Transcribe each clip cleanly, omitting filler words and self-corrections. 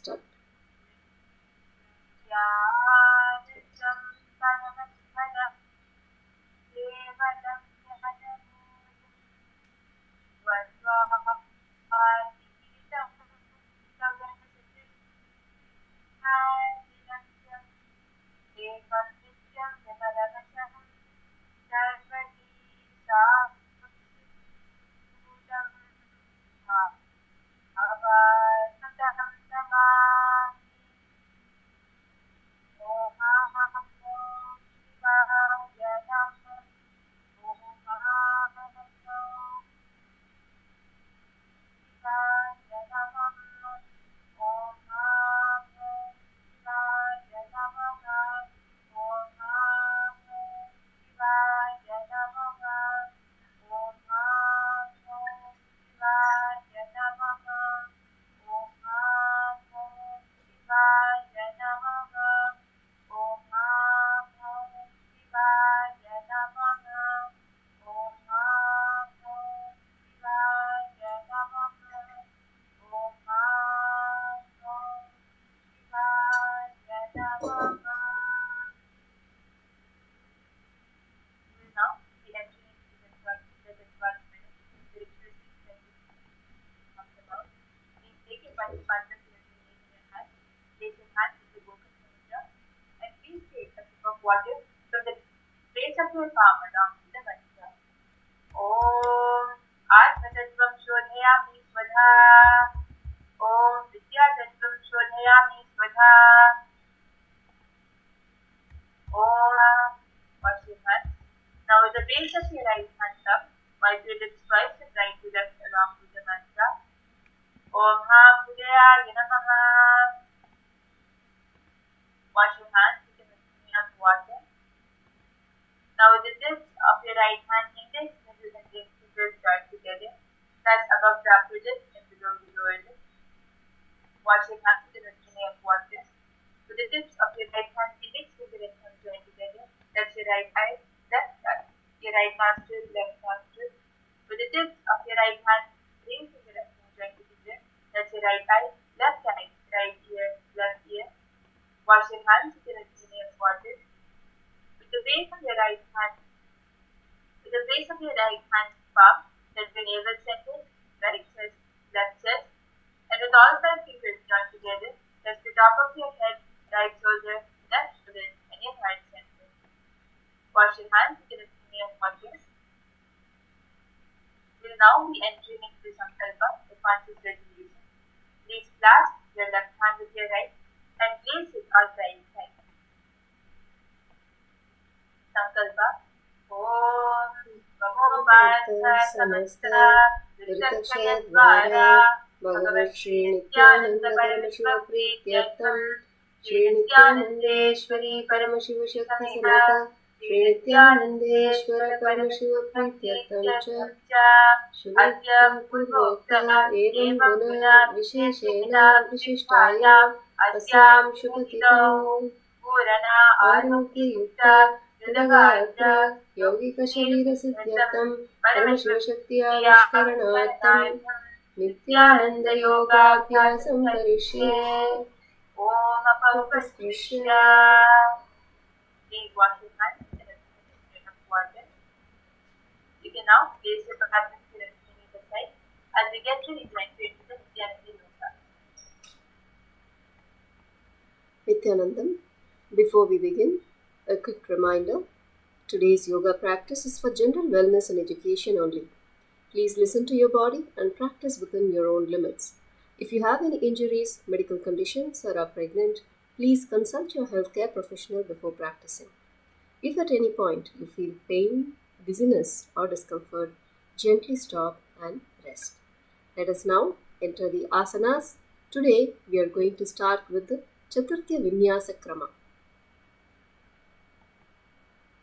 start. समस्ता ऋतक्षयद्वारा भगवत् श्री नित्यानंद परमशिव प्रीत्यर्थम श्री नित्यानंदेश्वरी परमशिव शक्ति समेत श्री नित्यानंदेश्वर परमशिव प्रीत्यर्थम च शुभपूर्वोक्त एवं गुण विशेषेण विशिष्टायाम् अस्यां शुभतिथौ आरोग्ययुक्त हृदगात्र यौगिक शरीर सिद्ध्यर्थम परमशिव शक्ति आविष्करणार्थम नित्यानंद योगाभ्यासं करिष्ये। उपस्पृश्य You can now place your practice aside as we get ready to enter into the Nithyananda Yoga. Nithyanandam, before we begin, a quick reminder. Today's yoga practice is for general wellness and education only. Please listen to your body and practice within your own limits. If you have any injuries, medical conditions, or are pregnant, please consult your healthcare professional before practicing. If at any point you feel pain, dizziness, or discomfort, gently stop and rest. Let us now enter the asanas. Today we are going to start with the Chaturthya Vinyasa Krama.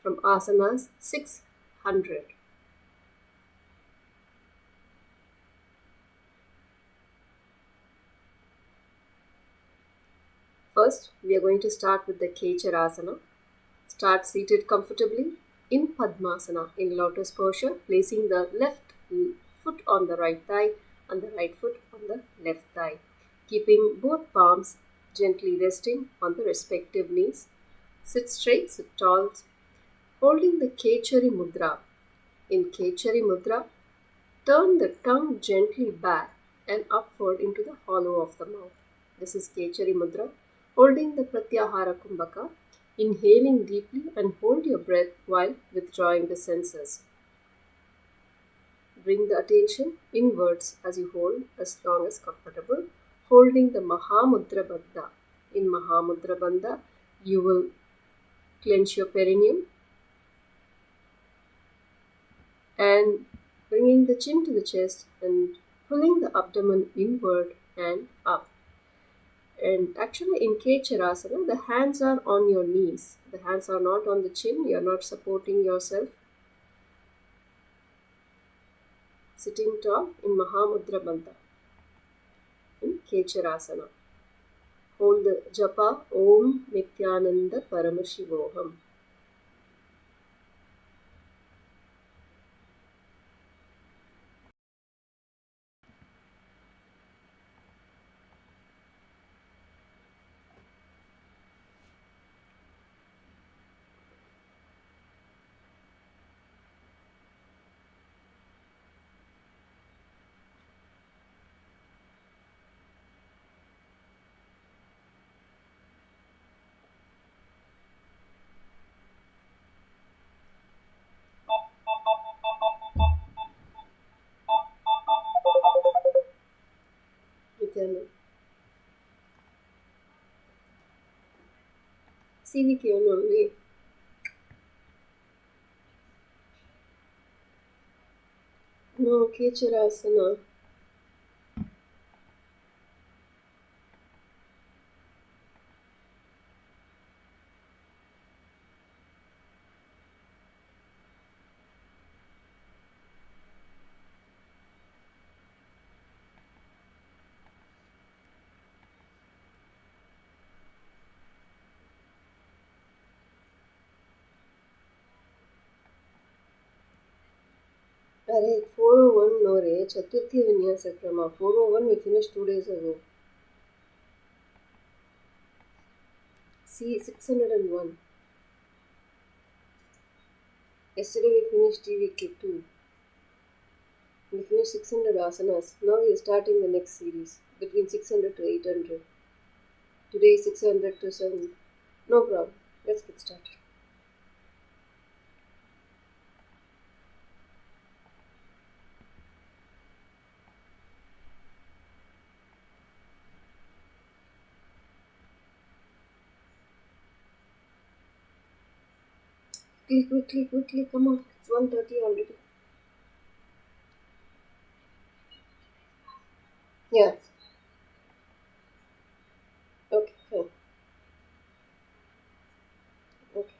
From asanas 600. First, we are going to start with the Kecharasana. Start seated comfortably in Padmasana, in lotus posture, placing the left foot on the right thigh and the right foot on the left thigh. Keeping both palms gently resting on the respective knees. Sit straight, sit tall, holding the Kechari Mudra. In Kechari Mudra, turn the tongue gently back and upward into the hollow of the mouth. This is Kechari Mudra. Holding the Pratyahara Kumbhaka, inhaling deeply and hold your breath while withdrawing the senses. Bring the attention inwards as you hold as long as comfortable, holding the Mahamudra Bandha. In Mahamudra Bandha, you will clench your perineum and bringing the chin to the chest and pulling the abdomen inward and up. And actually, in Kecharasana, the hands are on your knees. The hands are not on the chin. You are not supporting yourself. Sitting tall in Mahamudra Bandha in Kecharasana. Hold the japa Om Nithyananda Paramashivoham. Nithyananda. CVK only. No, Kecharasana. अरे 401 no re Chaturthi Vinyasa Krama 401 we finished 2 days ago. See 601. Yesterday we finished TVK 2. We finished 600 asanas. Now we are starting the next series between 600 to 800. Today 600 to 7. No problem. Let's get started. Quickly, come on. It's 1:30 already. Yeah. Okay, fine. Okay.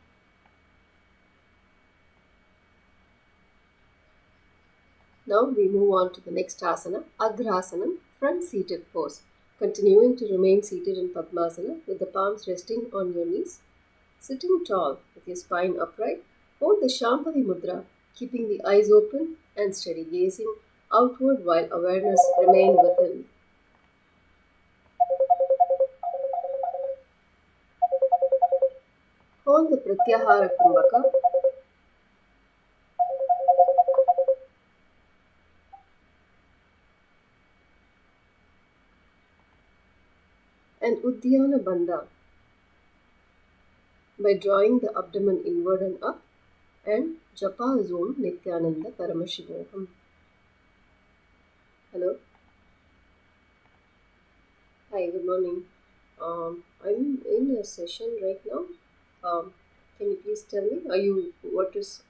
Now we move on to the next asana, Agrasanam, front seated pose. Continuing to remain seated in Padmasana with the palms resting on your knees. Sitting tall with your spine upright, hold the Shambhavi Mudra, keeping the eyes open and steady gazing outward while awareness remains within. Hold the Pratyahara Kumbhaka. And Uddiyana Bandha by drawing the abdomen inward and up, and Japa is Om Nithyananda Paramashivoham. Hello. Hi, good morning. I'm in a session right now. Can you please tell me?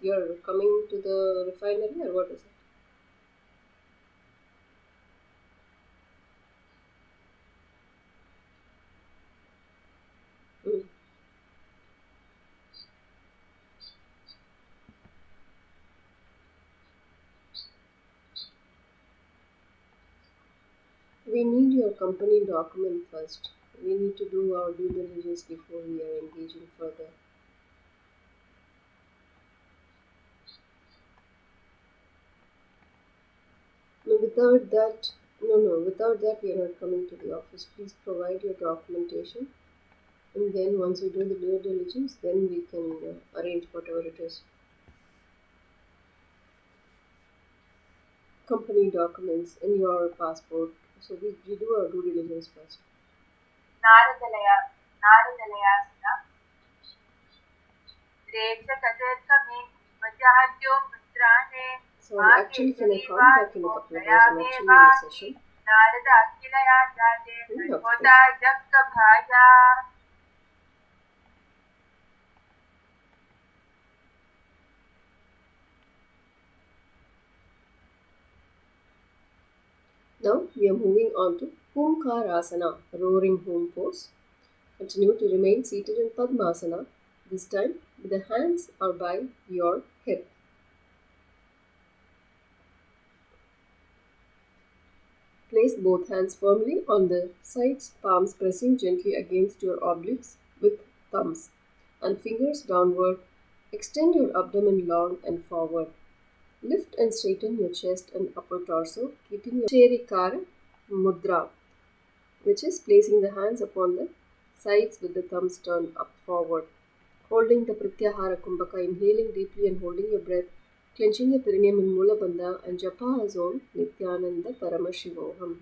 You're coming to the refinery or what is it? Mm. We need your company document first. We need to do our due diligence before we are engaging further. Without that, No, without that we are not coming to the office. Please provide your documentation, and then once we do the due diligence, then we can arrange whatever it is. Company documents and your passport. So we do our due diligence first. Naradalaya, Naradalayasana, Recha Katarkame, Vajahadyo Putrane, Sorry, Mage actually, can I call you back in a Sarivato, couple of hours? I'm Prayame actually in a Vaki, session. Narada Akilaya Jate, Okay. Kota Jakka Bhaja. Now we are moving on to Humkarasana, roaring home pose. Continue to remain seated in Padmasana, this time with the hands are by your hip. Place both hands firmly on the sides, palms pressing gently against your obliques with thumbs and fingers downward. Extend your abdomen long and forward. Lift and straighten your chest and upper torso, keeping your Cherikara Mudra, which is placing the hands upon the sides with the thumbs turned up forward. Holding the Pratyahara Kumbhaka, inhaling deeply and holding your breath, clenching your perineum in Mula Bandha and Japa as Om Nithyananda Paramashivoham.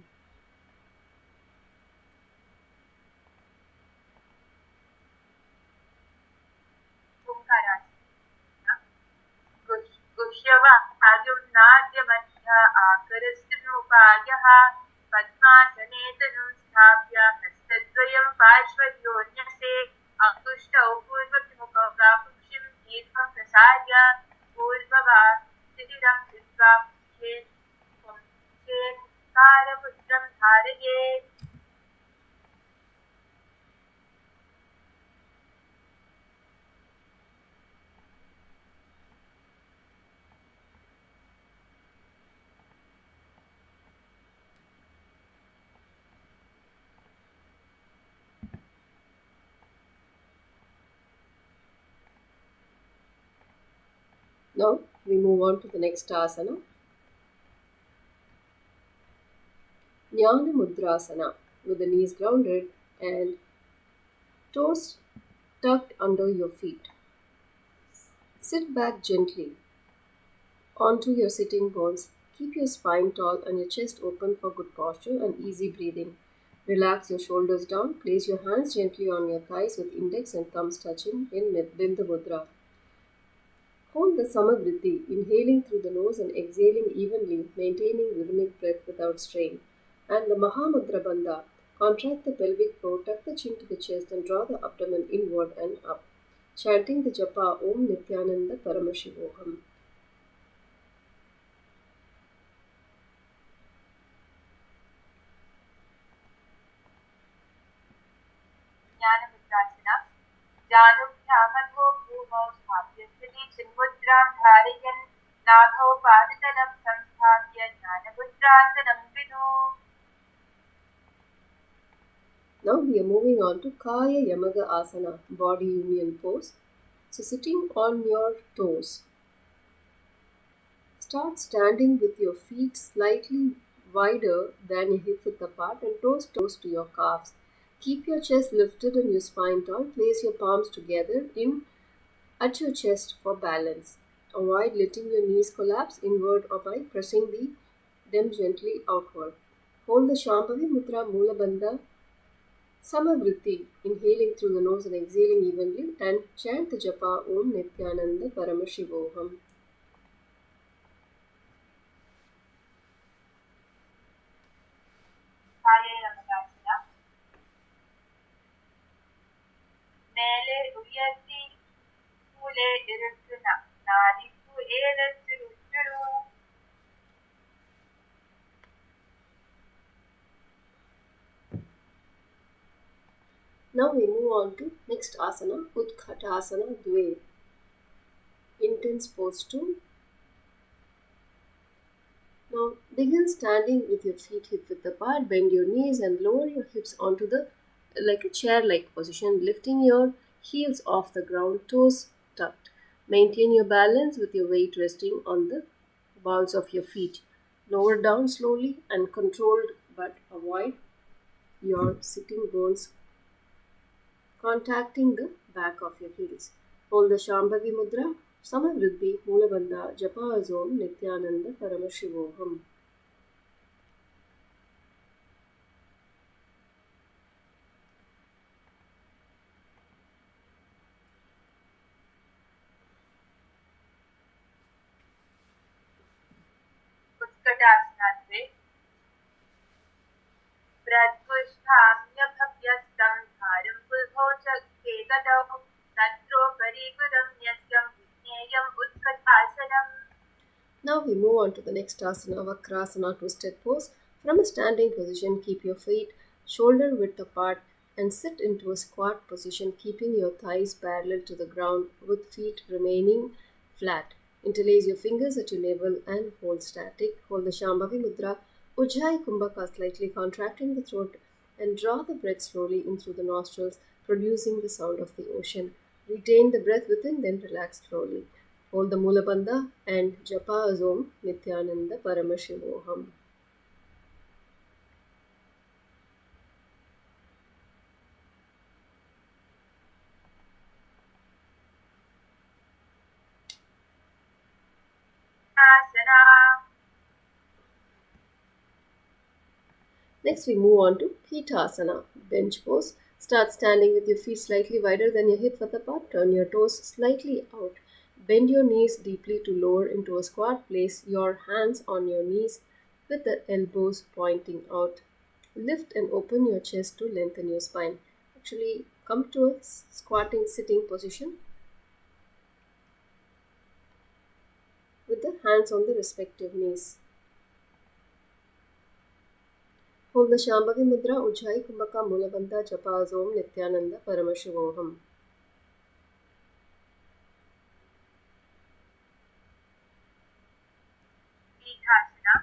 Gushyava Ayumnadya Madhya Akarasthanupayah Padmasane Tanum Sthapya Hastadvayam Parshvadyonyase Ankushtav Purvabhimukha Prapushim Deepam Prasarya Purvava Siddhiram Siddva Chen Karaputram Dharayet. Now we move on to the next asana, Jnana Mudrasana, with the knees grounded and toes tucked under your feet. Sit back gently onto your sitting bones. Keep your spine tall and your chest open for good posture and easy breathing. Relax your shoulders down. Place your hands gently on your thighs with index and thumbs touching in Bindu Mudra. Hold the Samavritti, inhaling through the nose and exhaling evenly, maintaining rhythmic breath without strain. And the Mahamudra Bandha. Contract the pelvic floor, tuck the chin to the chest and draw the abdomen inward and up. Chanting the japa Om Nithyananda Paramashivoham. Jnanamudrasana, Janubhyamadho Bhumau Sthapyasthiti Chinmudram Dharayan Nabhau Paditalam Samsthapya Jnanamudrasanam Vidu. Now we are moving on to Kaya Yamaga Asana, body union pose. So sitting on your toes. Start standing with your feet slightly wider than your hip width apart and toes to your calves. Keep your chest lifted and your spine tall. Place your palms together at your chest for balance. Avoid letting your knees collapse inward or by pressing them gently outward. Hold the Shambhavi Mudra Mula Bandha Samavritti, inhaling through the nose and exhaling evenly, and chant the japa Om Nithyananda Paramashivoham. Kaya Yamadasana, Mele Uyati Mule Irukuna, Nadipu Elaturu. Now we move on to next asana, Utkatasana Dve. Intense pose 2. Now begin standing with your feet hip width apart, bend your knees and lower your hips onto the like a chair-like position, lifting your heels off the ground, toes tucked. Maintain your balance with your weight resting on the balls of your feet. Lower down slowly and controlled, but avoid your sitting bones contacting the back of your heels. Hold the Shambhavi Mudra, Samavriddhi, Mulabandha, Japa Azom, Nithyananda, Paramashivoham. उत्कटासनाद्वे प्रद्गुष्ठाम्यभव्यस्तं भारं पुल्भौ च केतटौ तत्रोपरि गुदं न्यस्तं विज्ञेयम् उत्कटासनम्. Now we move on to the next asana, Vakrasana, twisted pose. From a standing position, keep your feet shoulder width apart and sit into a squat position, keeping your thighs parallel to the ground with feet remaining flat. Interlace your fingers at your navel and hold static. Hold the Shambhavi Mudra, Ujjayi Kumbhaka, slightly contracting the throat, and draw the breath slowly in through the nostrils, producing the sound of the ocean. Retain the breath within, then relax slowly. Hold the Mulabandha and Japa Azom Nithyananda Paramashivoham. Asana. Next, we move on to Pitasana, bench pose. Start standing with your feet slightly wider than your hip width apart. Turn your toes slightly out. Bend your knees deeply to lower into a squat. Place your hands on your knees with the elbows pointing out. Lift and open your chest to lengthen your spine. Actually, come to a squatting sitting position with the hands on the respective knees. Hold the Shambhavi Mudra, Ujjayi Kumbhaka, Mulabandha, Japa Azom, Nithyananda, Paramashivoham. पीठासना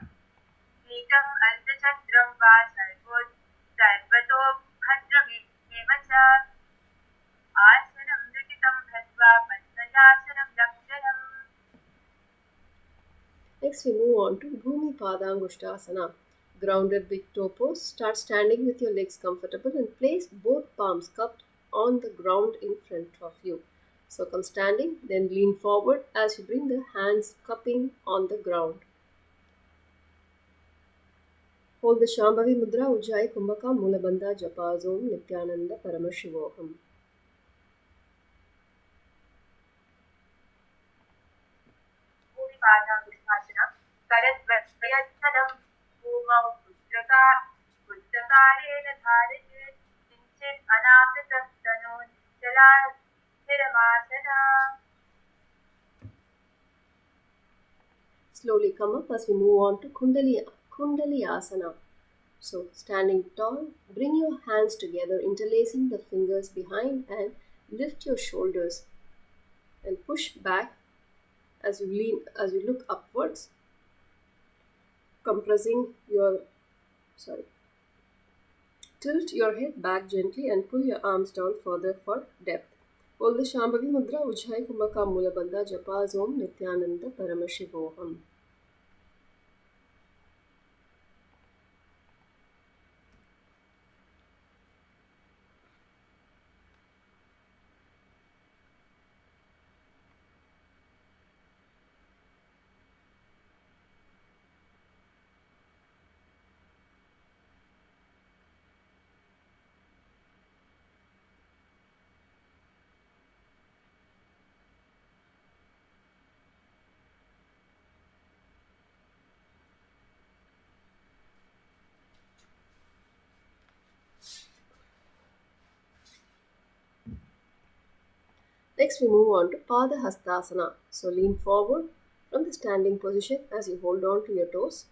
पीठम् अर्धचन्द्रं वा सर्वतो भद्रमेव च आसनं दुटितं भद्वा पद्मजासनं लक्षणम्. Next, we move on to Bhumi Padangushtasana. Grounded big toe pose. Start standing with your legs comfortable and place both palms cupped on the ground in front of you. So come standing, then lean forward as you bring the hands cupping on the ground. Hold the Shambhavi Mudra, Ujjayi Kumbhaka, Mulabandha, Japa Azom, Nithyananda, Paramashivoham. भूमिपादाङ्गुष्ठासनं करद्वयस्थलं भूमौ पुत्रकारेण धारयेत् किञ्चित् अनावृतं तनो निश्चलास्थिरमासना. Slowly come up as we move on to Kundali Asana. So, standing tall, bring your hands together, interlacing the fingers behind and lift your shoulders and push back as you look upwards, tilt your head back gently and pull your arms down further for depth. Hold the Shambhavi Mudra, Ujjayi Kumbhaka, Mulabandha, Japa Azom, Nithyananda, Paramashivoham. Next, we move on to Padahastasana. So, lean forward from the standing position as you hold on to your toes.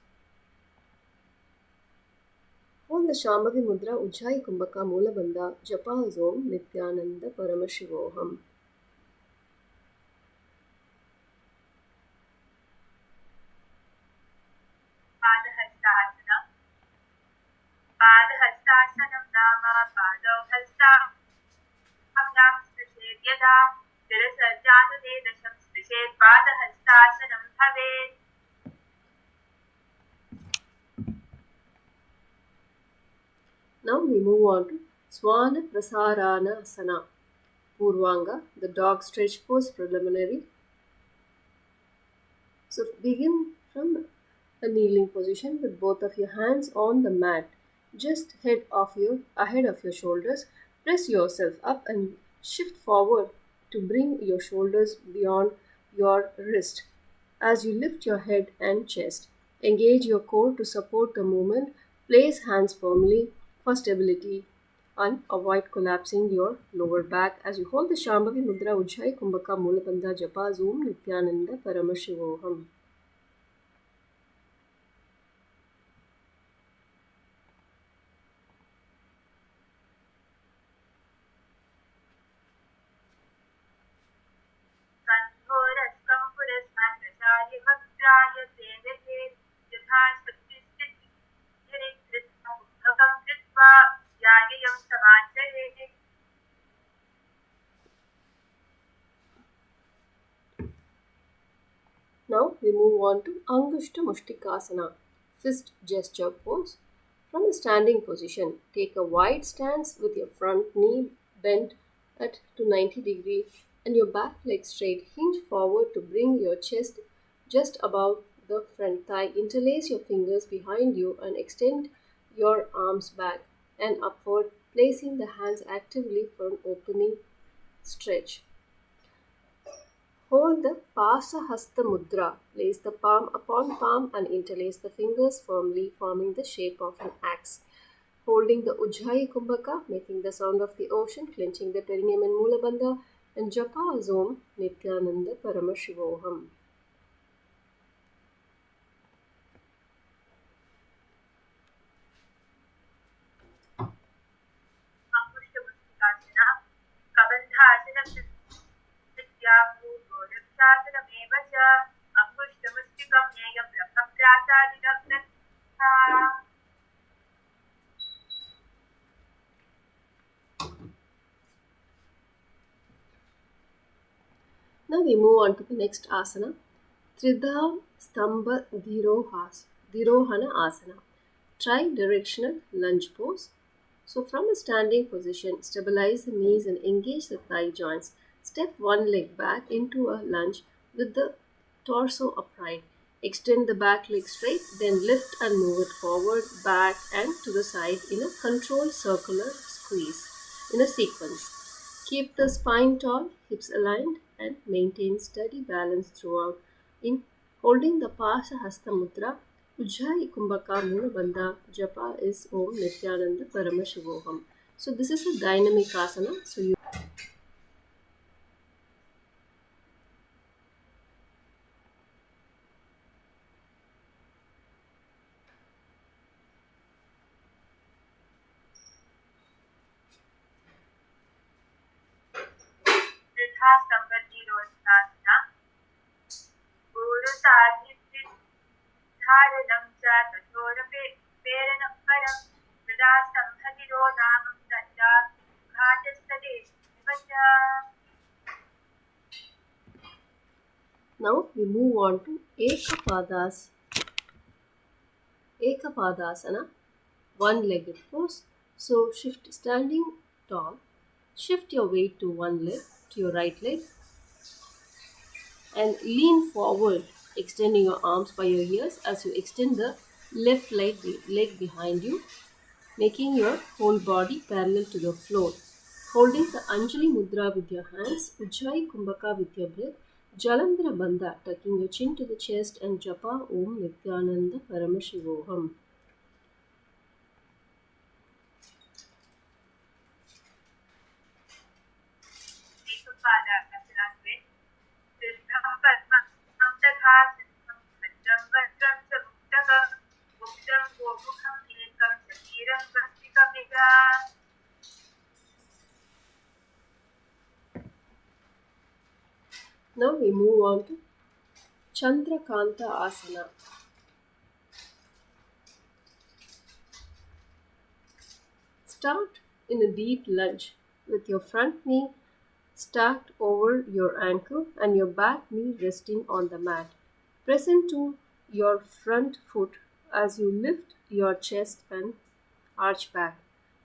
Hold the Shambhavi Mudra, Ujjayi Kumbhaka, Mulabandha, Japa Azom, Nithyananda, Paramashivoham. पादहस्तासनं नाम पादौ हस्ताभ्यां स्पृशेत् यदा शिरसर्जानुदेशं स्पृशेत् पादहस्तासनं भवेत्. Now we move on to Swana Prasarana Asana. Purvanga, the dog stretch pose preliminary. So begin from a kneeling position with both of your hands on the mat, just ahead of your shoulders. Press yourself up and shift forward to bring your shoulders beyond your wrist. As you lift your head and chest, engage your core to support the movement. Place hands firmly for stability and avoid collapsing your lower back as you hold the Shambhavi Mudra Ujjayi Kumbhaka Mulabandha Japa Zoom Nithyananda Paramashivoham. कण्ठोरस्कं पुरस्मद्रशालिवक्त्राय सेवते यथा शक्तिस्थितिर्निकृत्तं मुखं कृत्वा यागेयं समाचरेत्. Now we move on to Angushta Mushtikasana, fist gesture pose. From a standing position, take a wide stance with your front knee bent at to 90 degrees and your back leg straight. Hinge forward to bring your chest just above the front thigh. Interlace your fingers behind you and extend your arms back and upward, placing the hands actively for an opening stretch. Hold the Pasahasta Mudra. Place the palm upon palm and interlace the fingers firmly, forming the shape of an axe. Holding the Ujjayi Kumbhaka, making the sound of the ocean, clenching the perineum and Mulabandha, and Japa Om Nithyananda Paramashivoham. अङ्गुष्ठमुष्टिकासना कबन्धासनविद्या पूर्वोरक्षासनमेव च अङ्गुष्ठमुष्टिकं ज्ञेयं रक्तप्रासादिदग्धथा. Now we move on to the next asana, Tridha Stambha Dhirohana Asana, tri-directional lunge pose. So from a standing position, stabilize the knees and engage the thigh joints. Step one leg back into a lunge with the torso upright. Extend the back leg straight, then lift and move it forward, back and to the side in a controlled circular squeeze in a sequence. Keep the spine tall, hips aligned, and maintain steady balance throughout. In holding the Pasahasta Mudra, Ujjayi Kumbhaka Mulabandha Japa is Om Nithyananda Paramashivoham. So this is a dynamic asana. So you वृद्धास्तम्भधिरोहणासना गुरुसाधिधारणं च कठोरपेरणं परं वृद्धास्तम्भधिरो नामं दण्डाघातस्थलेव च. now we move on to Ekapadasana, one-legged pose. So shift standing tall. Shift your weight to one leg, to your right leg, and lean forward, extending your arms by your ears as you extend the left leg behind you, making your whole body parallel to the floor. Holding the Anjali Mudra with your hands, Ujjayi Kumbhaka with your breath, Jalandhara Bandha, tucking your chin to the chest, and Japa Om Nithyananda Paramashivoham. एकपादासनाग्रे सिद्धं पद्मं तथा सिद्धं भद्रं भद्रं च मुक्तकं मुक्तं गोमुखम् एकं शरीरं स्वस्तिकमिव. Now we move on to Chandrakanta Asana. Start in a deep lunge with your front knee stacked over your ankle and your back knee resting on the mat. Press into your front foot as you lift your chest and arch back.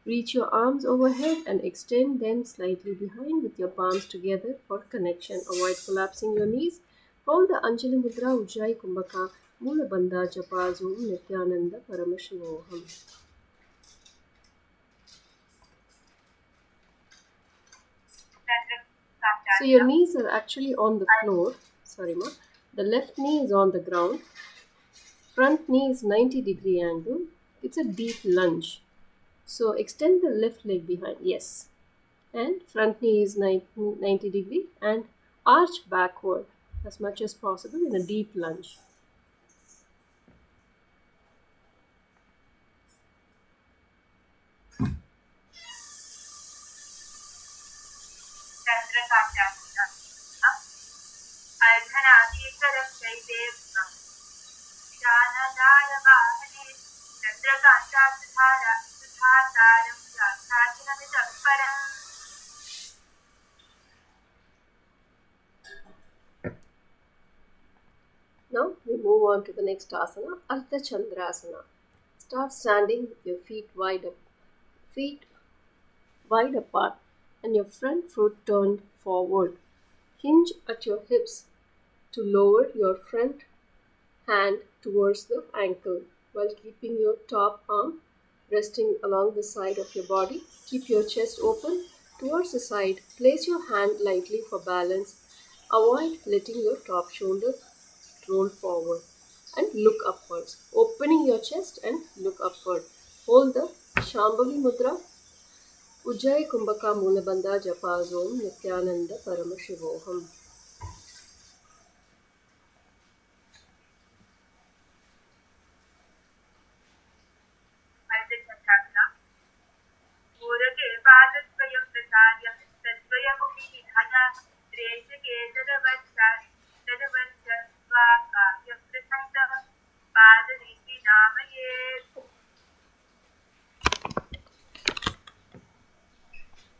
Reach your arms overhead and extend them slightly behind with your palms together for connection. Avoid collapsing your knees. Hold the Anjali Mudra Ujjayi Kumbhaka Mula Bandha Japa Om Nithyananda Paramashivoham. So your knees are actually on the floor. Sorry, ma. The left knee is on the ground. Front knee is 90-degree angle. It's a deep lunge. So extend the left leg behind. Yes. And front knee is 90 degree and arch backward as much as possible in a deep lunge. Now we move on to the next asana, Ardha Chandrasana. Start standing with your feet wide apart and your front foot turned forward. Hinge at your hips to lower your front hand towards the ankle while keeping your top arm resting along the side of your body. Keep your chest open towards the side. Place your hand lightly for balance. Avoid letting your top shoulder roll forward and look upwards. Opening your chest and look upward. Hold the Shambhavi Mudra Ujjayi Kumbhaka Mulabandha Japa Om Nithyananda Paramashivoham.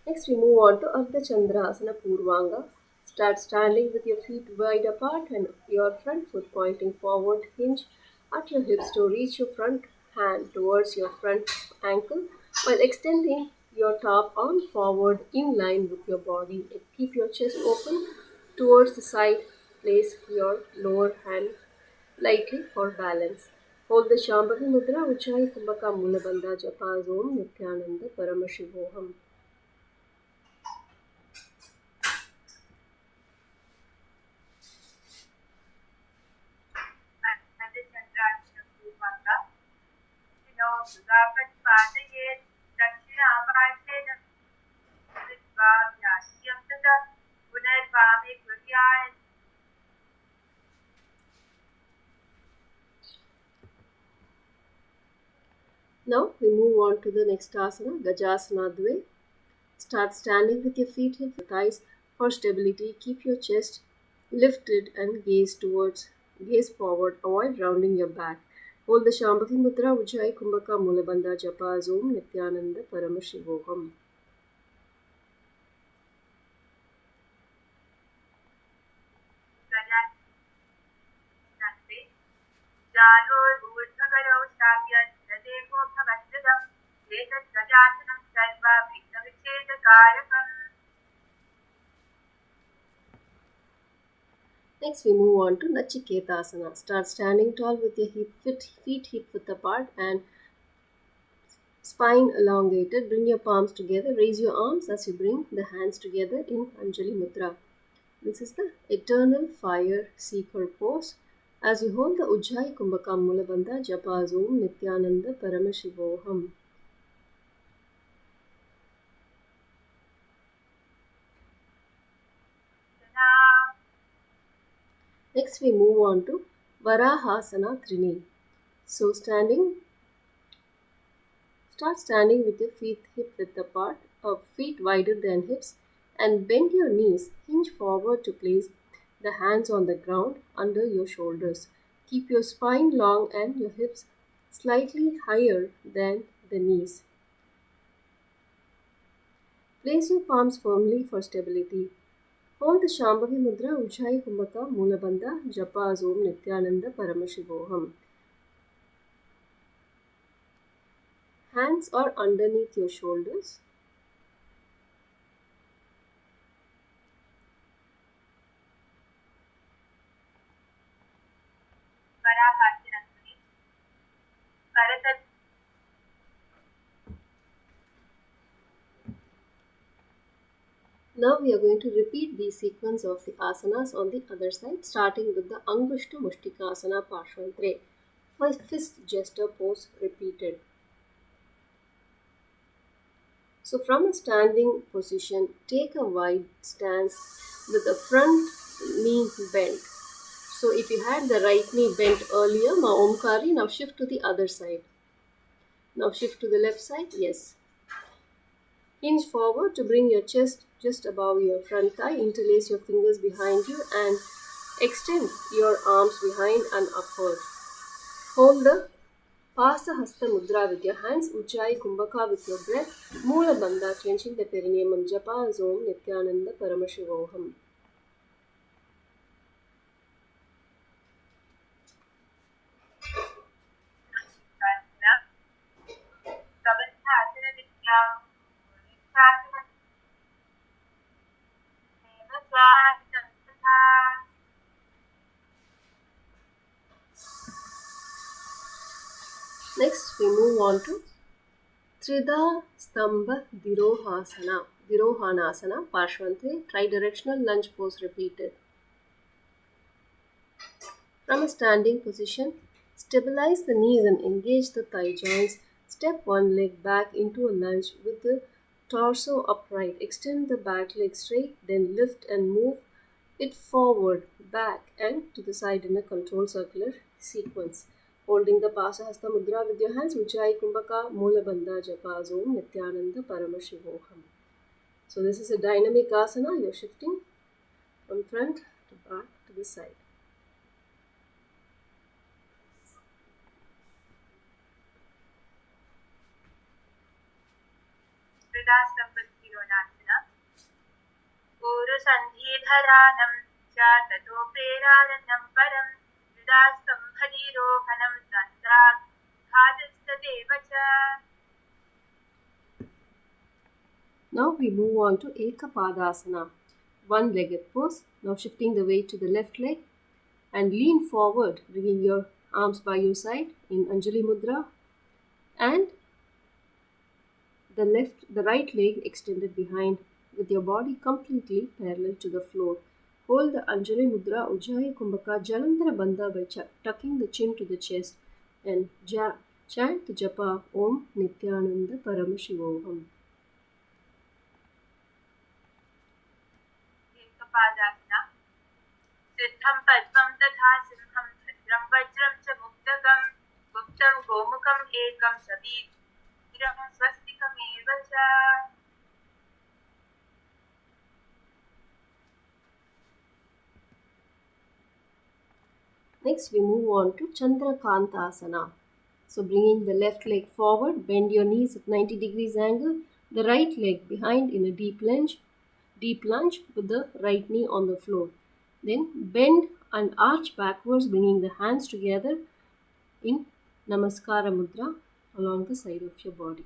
Next, we move on to Ardha Chandrasana Purvanga. Start standing with your feet wide apart and your front foot pointing forward. Hinge at your hips to reach your front hand towards your front ankle while extending your top arm forward in line with your body. Keep your chest open towards the side. Place your lower hand lightly for balance. Hold the Shambhavi Mudra Ujjayi Kumbhaka Mulabandha Japa Om Nithyananda Paramashivoham. Now we move on to the next asana, Gajasana Dve. Start standing with your feet hip your thighs for stability. Keep your chest lifted and gaze forward. Avoid rounding your back. Hold the Shambhavi Mudra Ujjayi Kumbhaka Mulabandha Japa Om Nithyananda Paramashivoham. Next, we move on to Nachiketasana. Start standing tall with your feet hip width apart and spine elongated. Bring your palms together. Raise your arms as you bring the hands together in Anjali Mudra. This is the eternal fire seeker pose. As you hold the Ujjayi Kumbhaka Mulabandha Japa Om Nithyananda Paramashivoham. Next, we move on to Varahasana Trini. So, start standing with your feet hip width apart, feet wider than hips, and bend your knees. Hinge forward to place the hands on the ground under your shoulders. Keep your spine long and your hips slightly higher than the knees. Place your palms firmly for stability. Hold the Shambhavi Mudra Ujjayi Kumbhaka Mulabandha Japa Om Nithyananda Paramashivoham. Hands are underneath your shoulders. Varahasanasani. Karatat. Now we are going to repeat the sequence of the asanas on the other side, starting with the Angushta Mushtikasana Parshvantre, fist gesture pose repeated. So from a standing position, take a wide stance with the front knee bent. So if you had the right knee bent earlier, Ma Omkari, now shift to the other side. Now shift to the left side, yes. Hinge forward to bring your chest just above your front thigh. Interlace your fingers behind you and extend your arms behind and upward. Hold the Pasahasta Mudra with your hands. Ujjayi Kumbhaka with your breath. Moola Bandha, clenching the perineum. Japa Om Nithyananda Paramashivoham. Asana. Kabadhasana Vidyam. Nithasana. Devasana. Next, we move on to Trida Stambha Dirohanasana, Parshvantre, tridirectional lunge pose repeated. From a standing position, stabilize the knees and engage the thigh joints. Step one leg back into a lunge with the torso upright. Extend the back leg straight, then lift and move it forward, back, and to the side in a controlled circular sequence. Holding the Pasahasta Mudra with your hands, Ujjayi Kumbhaka, Moola Bandha Japa Om Nithyananda Paramashivoham. So this is a dynamic asana. You're shifting from front to back to the side. Vridhastambhadhironasana. Purusandhidharanam cha tato peranam param. Vridhastambhadhirohanam tantrag khadistadevacha. Now we move on to Ekapadasana, one-legged pose. Now shifting the weight to the left leg and lean forward, bringing your arms by your side in Anjali Mudra and the right leg extended behind with your body completely parallel to the floor. Hold the Anjali Mudra Ujjayi Kumbhaka Jalandhara Bandha by tucking the chin to the chest and chant the japa Om Nithyananda Paramashivoham. Ekapadasana. Siddham padmam tatha simham bhadram vajram cha muktagam. Guptam gomukam ekam sabiram swastikam evacha. Next, we move on to Chandrakantasana. So, bringing the left leg forward, bend your knees at 90 degrees angle, the right leg behind in a deep lunge with the right knee on the floor. Then, bend and arch backwards, bringing the hands together in Namaskara Mudra along the side of your body.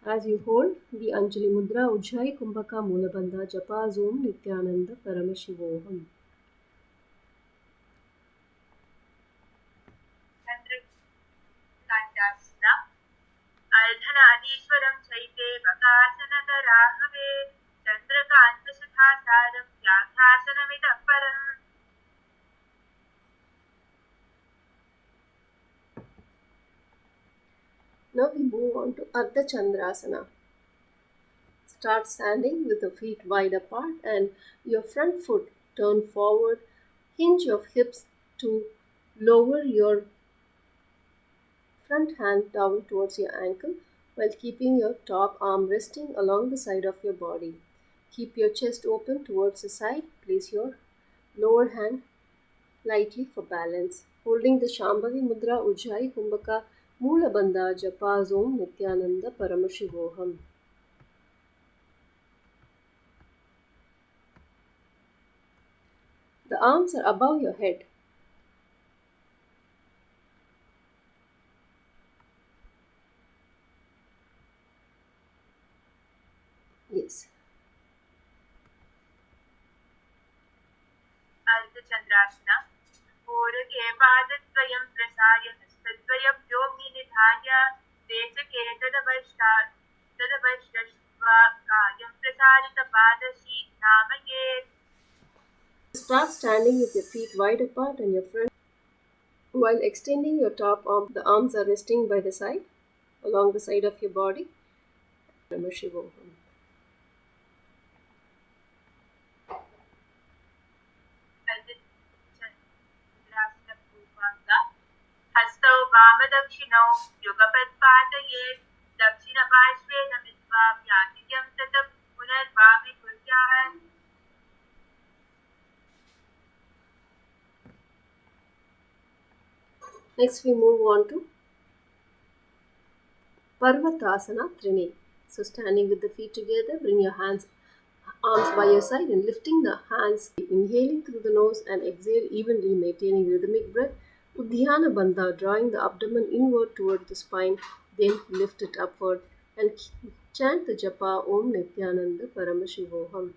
As you hold the Anjali Mudra, Ujjayi Kumbhaka Moola Bandha Japa Om Nithyananda Paramashivoham. Chandrakandasana. Ardhana Adishwaram chaite Vakasanadaraghave. Chandrakantashatasaram Vyaghasanamidapparam. Now we move on to Ardha Chandrasana. Start standing with the feet wide apart and your front foot turn forward. Hinge your hips to lower your front hand down towards your ankle while keeping your top arm resting along the side of your body. Keep your chest open towards the side. Place your lower hand lightly for balance. Holding the Shambhavi Mudra Ujjayi Kumbhaka Moola Bandha Japa Om Nithyananda Paramashivoham. The arms are above your head. please. अर्धचन्द्रासना पूरके पादद्वयं प्रसार्य हस्तद्वयं योगी निधाय तदवश्यश्वाकायं प्रसारितपादशीनामये. Start standing with your feet wide apart and your front. While extending your top arm, the arms are resting by the side, along the side of your body. हस्तौ वामदक्षिणौ युगपत्पातयेत् दक्षिणपार्श्वे नमित्वा व्याधिक्यं ततः पुनर्वाविकुर्यात्. Next we move on to Parvatasana Trini. So standing with the feet together, bring your arms by your side and lifting the hands, inhaling through the nose and exhale evenly, maintaining rhythmic breath. Udhyana Bandha, drawing the abdomen inward toward the spine, then lift it upward and chant the japa Om Nithyananda Paramashivoham.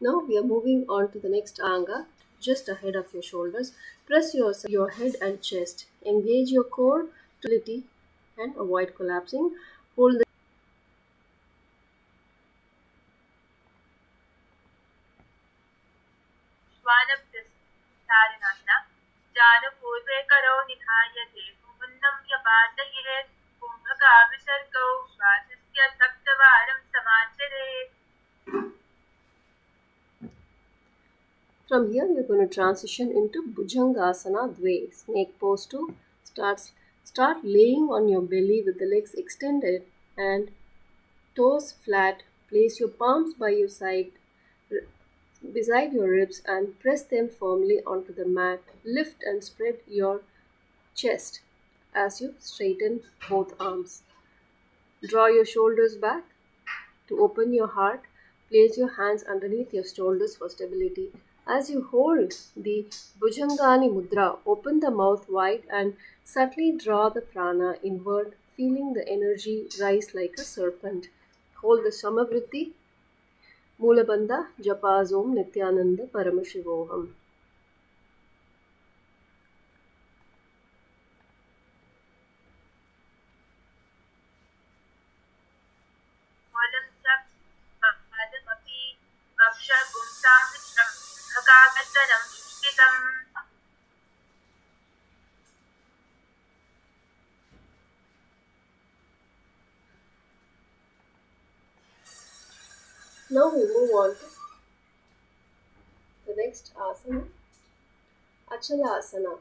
Now we are moving on to the next anga, just ahead of your shoulders. Press your head and chest. Engage your core to stability and avoid collapsing. Hold the श्वानप्रस्थारिणाना जानपूर्वे करो निधाय देहुमुन्नं यपादयेत् कुम्भकाविसर्गौ श्वासस्य सप्तवारं समाचरेत्. From here, we are going to transition into Bhujangasana Dve, snake pose 2. Start laying on your belly with the legs extended and toes flat. Place your palms by your side, beside your ribs, and press them firmly onto the mat. Lift and spread your chest as you straighten both arms. Draw your shoulders back to open your heart. Place your hands underneath your shoulders for stability. As you hold the Bhujangani Mudra, open the mouth wide and subtly draw the prana inward, feeling the energy rise like a serpent. Hold the Samavritti, Mulabandha, Japas Om Nithyananda Paramashivoham. Now we move on to the next asana, Achala Asana.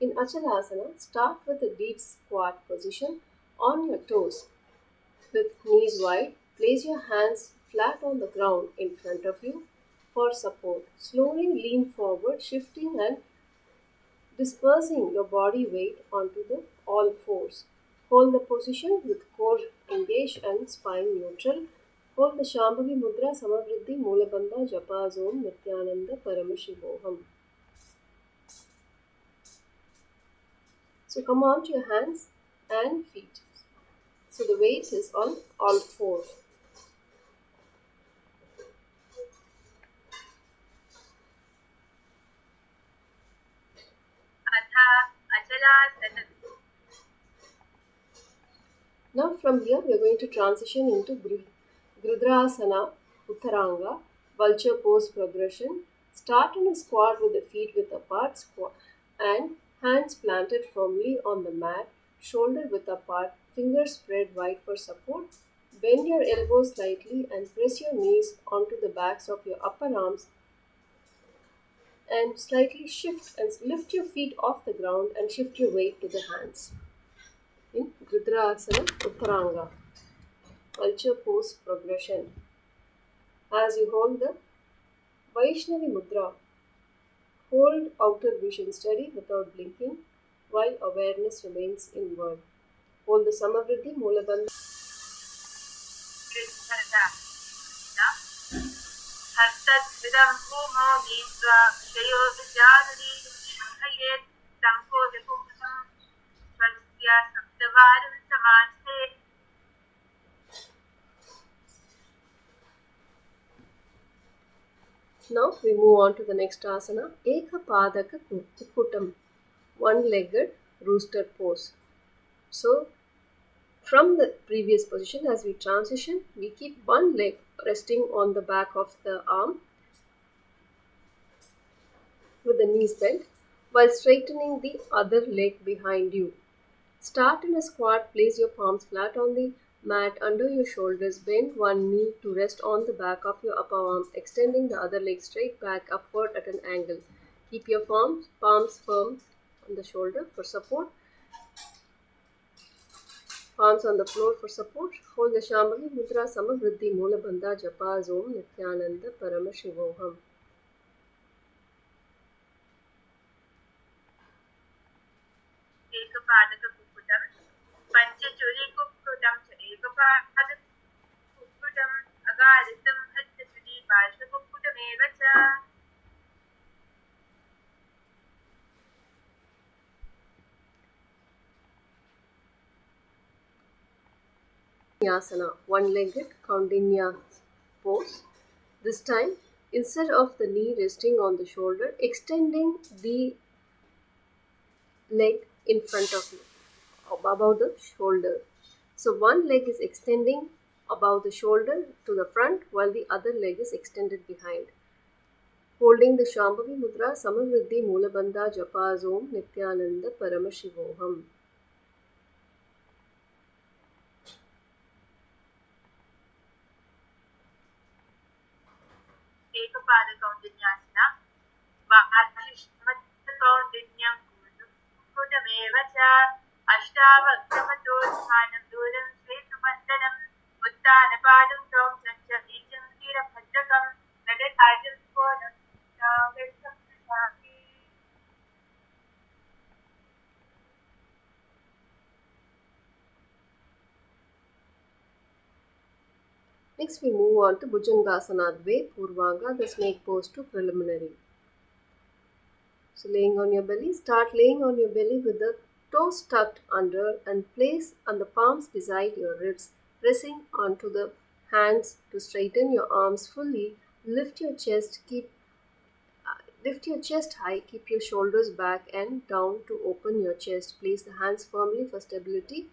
In Achalasana, start with a deep squat position on your toes. With knees wide, place your hands flat on the ground in front of you for support. Slowly lean forward, shifting and dispersing your body weight onto the all fours. Hold the position with core engaged and spine neutral. Hold the Shambhavi Mudra Samavriddhi Mulabandha Japas Om Nithyananda Paramashivoham. So come on to your hands and feet. So the weight is on all four. Now from here we are going to transition into Grudrasana Uttaranga, vulture pose progression. Start in a squat with the feet width apart and hands planted firmly on the mat, shoulder width apart, fingers spread wide for support. Bend your elbows slightly and press your knees onto the backs of your upper arms and slightly shift and lift your feet off the ground and shift your weight to the hands. In Rudrasana Uttaranga, culture pose progression. As you hold the Vaishnavi Mudra, hold outer vision steady without blinking while awareness remains inward. Hold the Samavriddhi Mulabandha. हस्तद्विदं भूमौ नीत्वा क्षयोर्जानुरी शङ्खयेत् सङ्कोचकुम्भं स्वस्य सप्तवारं समास्ते. Now we move on to the next asana, Ekapadaka Kukutam, one-legged rooster pose. So, from the previous position, as we transition, we keep one leg resting on the back of the arm with the knees bent while straightening the other leg behind you. Start in a squat, place your palms flat on the mat under your shoulders, bend one knee to rest on the back of your upper arm, extending the other leg straight back upward at an angle. Keep your palms firm on the shoulder for support. Palms on the floor for support. Hold the Shambhavi Mudra Samavriddhi Mulabandha Japas Om Nithyananda Paramashivoham. एकपादककुक्कुटं पञ्चचूलिकुक्कुटं च एकपादकुक्कुटम् अगारितं हस्तचूली पार्श्वकुक्कुटमेव च. Asana, one-legged Kaundinya pose. This time, instead of the knee resting on the shoulder, extending the leg in front of you, above the shoulder. So one leg is extending above the shoulder to the front while the other leg is extended behind. Holding the Shambhavi Mudra Samavriddhi Mulabandha Japas Om Nithyananda Paramashivoham. एकपादकौण्डिन्यासना वार्षिकौण्डिन्यं कुक्कुटमेव च. अष्टावक्रमतोत्थानं दूरं श्वेतबन्धनम् उत्थानपादं त्रौं चञ्चलीचं स्थिरभद्रकं नगराजं कोणं गच्छं प्रशान्ति. Next we move on to Bhujangasana Dve Purvanga, the snake pose to preliminary. So laying on your belly, start laying on your belly with the toes tucked under and place on the palms beside your ribs, pressing onto the hands to straighten your arms fully. Lift your chest high, keep your shoulders back and down to open your chest. Place the hands firmly for stability.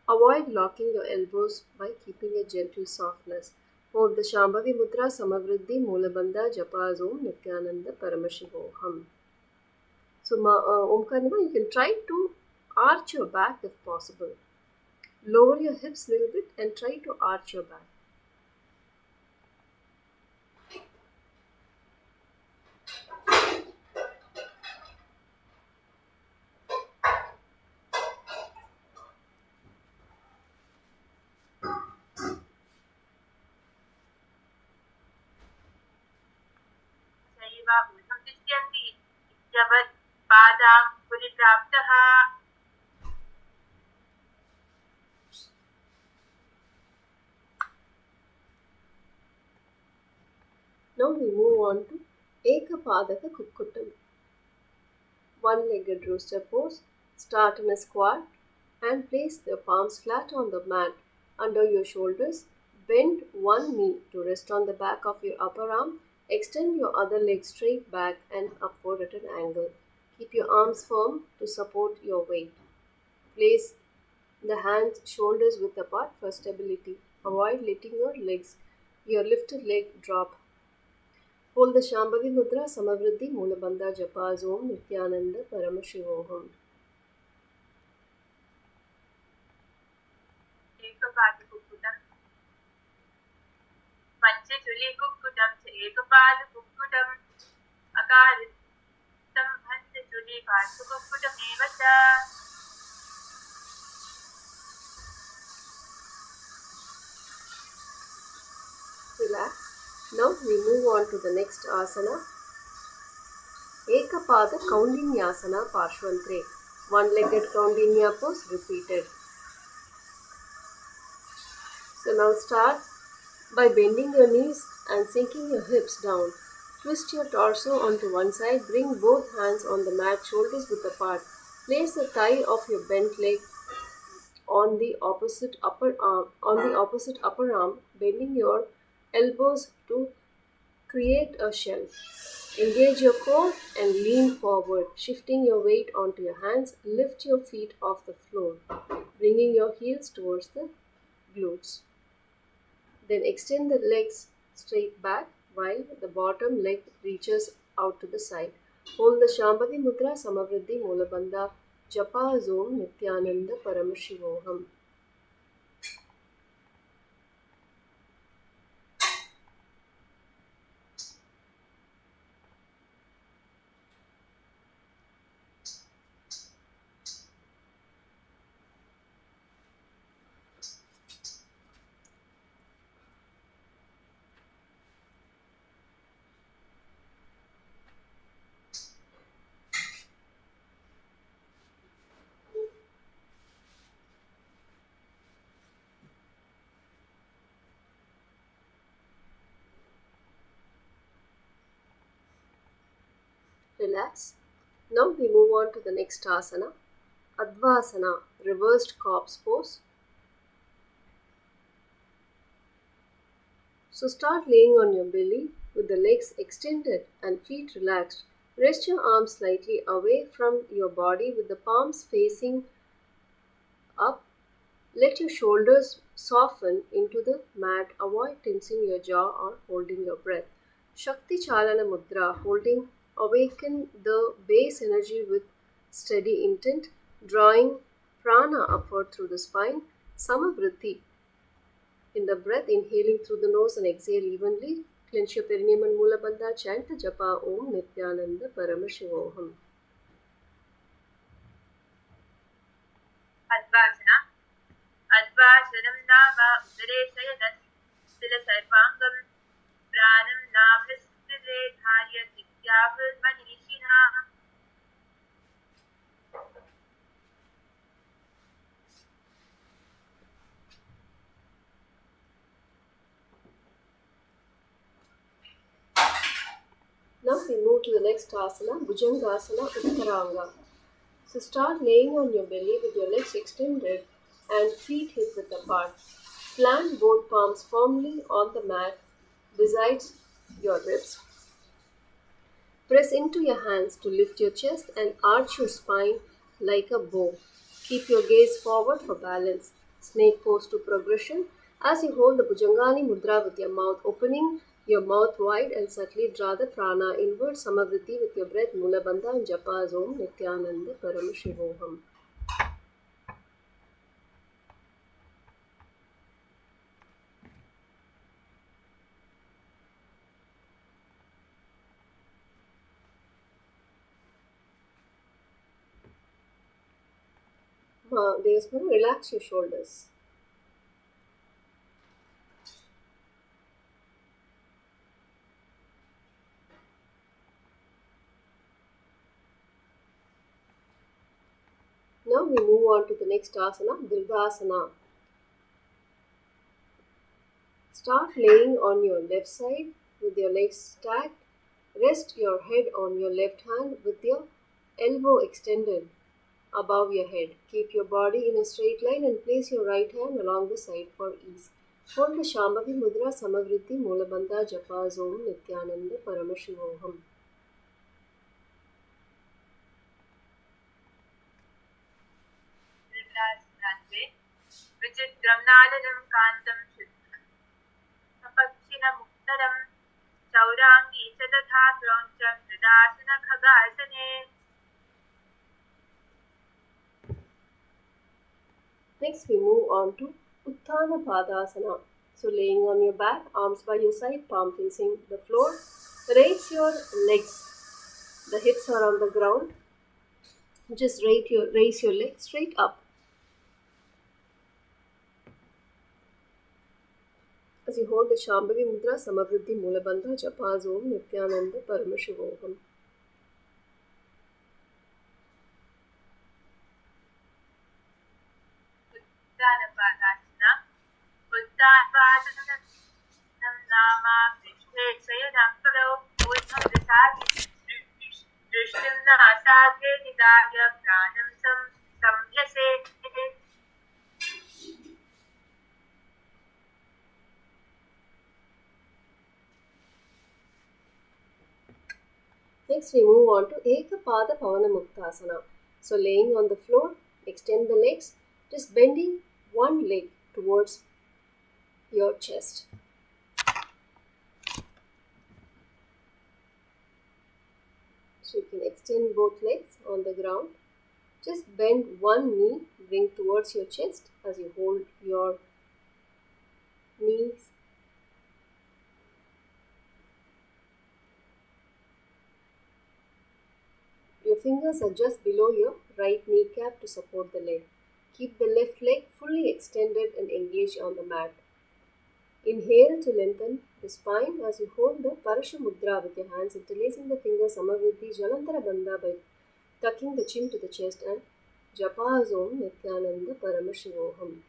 Avoid locking your elbows by keeping a gentle softness. Hold the Shambhavi Mudra Samavriddhi Mulabandha Japas Om Nithyananda Paramashivoham. So, Omkarnima, you can try to arch your back if possible. Lower your hips a little bit and try to arch your back. सैवा ऊर्ध्वं तिष्ठन्ति इत्यवत् पादाङ्कुलिप्राप्तः. Now we move on to Ekapadaka Kukkutam, one-legged rooster pose. Start in a squat and place the palms flat on the mat under your shoulders. Bend one knee to rest on the back of your upper arm. Extend your other leg straight back and upward at an angle. Keep your arms firm to support your weight. Place the hands shoulders width apart for stability. Avoid letting your lifted leg drop. Hold the Shambhavi Mudra, Samavriddhi, Mulabandha, Japas Om, Nithyananda, Paramashivoham. एकपादकुक्कुटं पञ्चचुलीकुक्कुटं च एकपादकुक्कुटम् अकारितं पञ्चचुलीपार्श्वकुक्कुटमेव च Relax. Now we move on to the next asana. Ekapada Kaundinyasana Parshvantre. One-legged Kaundinya pose repeated. So now start by bending your knees and sinking your hips down. Twist your torso onto one side. Bring both hands on the mat, shoulders width apart. Place the thigh of your bent leg on the opposite upper arm, bending your elbows to create a shell. Engage your core and lean forward, shifting your weight onto your hands. Lift your feet off the floor, bringing your heels towards the glutes. Then extend the legs straight back while the bottom leg reaches out to the side. Hold the Shambhavi Mudra, Samavriddhi, Mulabandha, Japa, Om, Nithyananda, Paramashivoham. Relax. Now we move on to the next asana, Advasana, reversed corpse pose. So start laying on your belly with the legs extended and feet relaxed. Rest your arms slightly away from your body with the palms facing up. Let your shoulders soften into the mat. Avoid tensing your jaw or holding your breath. Shakti Chalana Mudra, holding, awaken the base energy with steady intent, drawing prana upward through the spine. Samavritti, in the breath, inhaling through the nose and exhale evenly. Clench your perineum and Mulabandha. Chant the Japa Om Nithyananda Paramashivoham. अद्वासना अद्वासनं नाम उदरेशयदस् तिलसर्वाङ्गं प्राणं नाभ्यस्थिरे धार्यतित्याहुर्मनीषिणः Now we move to the next asana, Bhujangasana Uttaranga. So start laying on your belly with your legs extended and feet hip width apart. Plant both palms firmly on the mat besides your ribs. Press into your hands to lift your chest and arch your spine like a bow. Keep your gaze forward for balance. Snake pose to progression. As you hold the Bhujangani Mudra with your mouth opening, your mouth wide and subtly draw the prana inward. Samavritti with your breath. Mulabandha and Japa Om Nithyananda Paramashivoham. Devasmana, relax your shoulders. Now we move on to the next asana, Dirghasana. Start laying on your left side with your legs stacked. Rest your head on your left hand with your elbow extended above your head. Keep your body in a straight line and place your right hand along the side for ease. Hold the Shambhavi Mudra, Samavritti, Mulabandha, Japa, Om, Nithyananda, Paramashivoham. विचित्रं नालनं कान्तं शुद्धं सपक्षिणमुत्तरं Saurangi च तथा क्रौञ्चं कृदासनखगासने. Next, we move on to Utthana Padasana. So, laying on your back, arms by your side, palm facing the floor. Raise your legs. The hips are on the ground. Just raise your legs straight up. As you hold the Shambhavi Mudra, Samavriddhi Mulabandha, Japas Om Nithyananda Paramashivoham. Uttanapādāsana. Uttanapādāsanam nama prishte sayadam paro uddham dasagi drishtim nasage nidaya pranam samyase. Next, we move on to Ekapada Pavana Muktasana. So, laying on the floor, extend the legs, just bending one leg towards your chest. So, you can extend both legs on the ground. Just bend one knee, bring towards your chest as you hold your knees. Your fingers are just below your right kneecap to support the leg. Keep the left leg fully extended and engaged on the mat. Inhale to lengthen the spine as you hold the Parasha Mudra with your hands, interlacing the fingers Samavriddhi Jalandhara Bandha by tucking the chin to the chest and Japas Om Nithyananda Paramashivoham.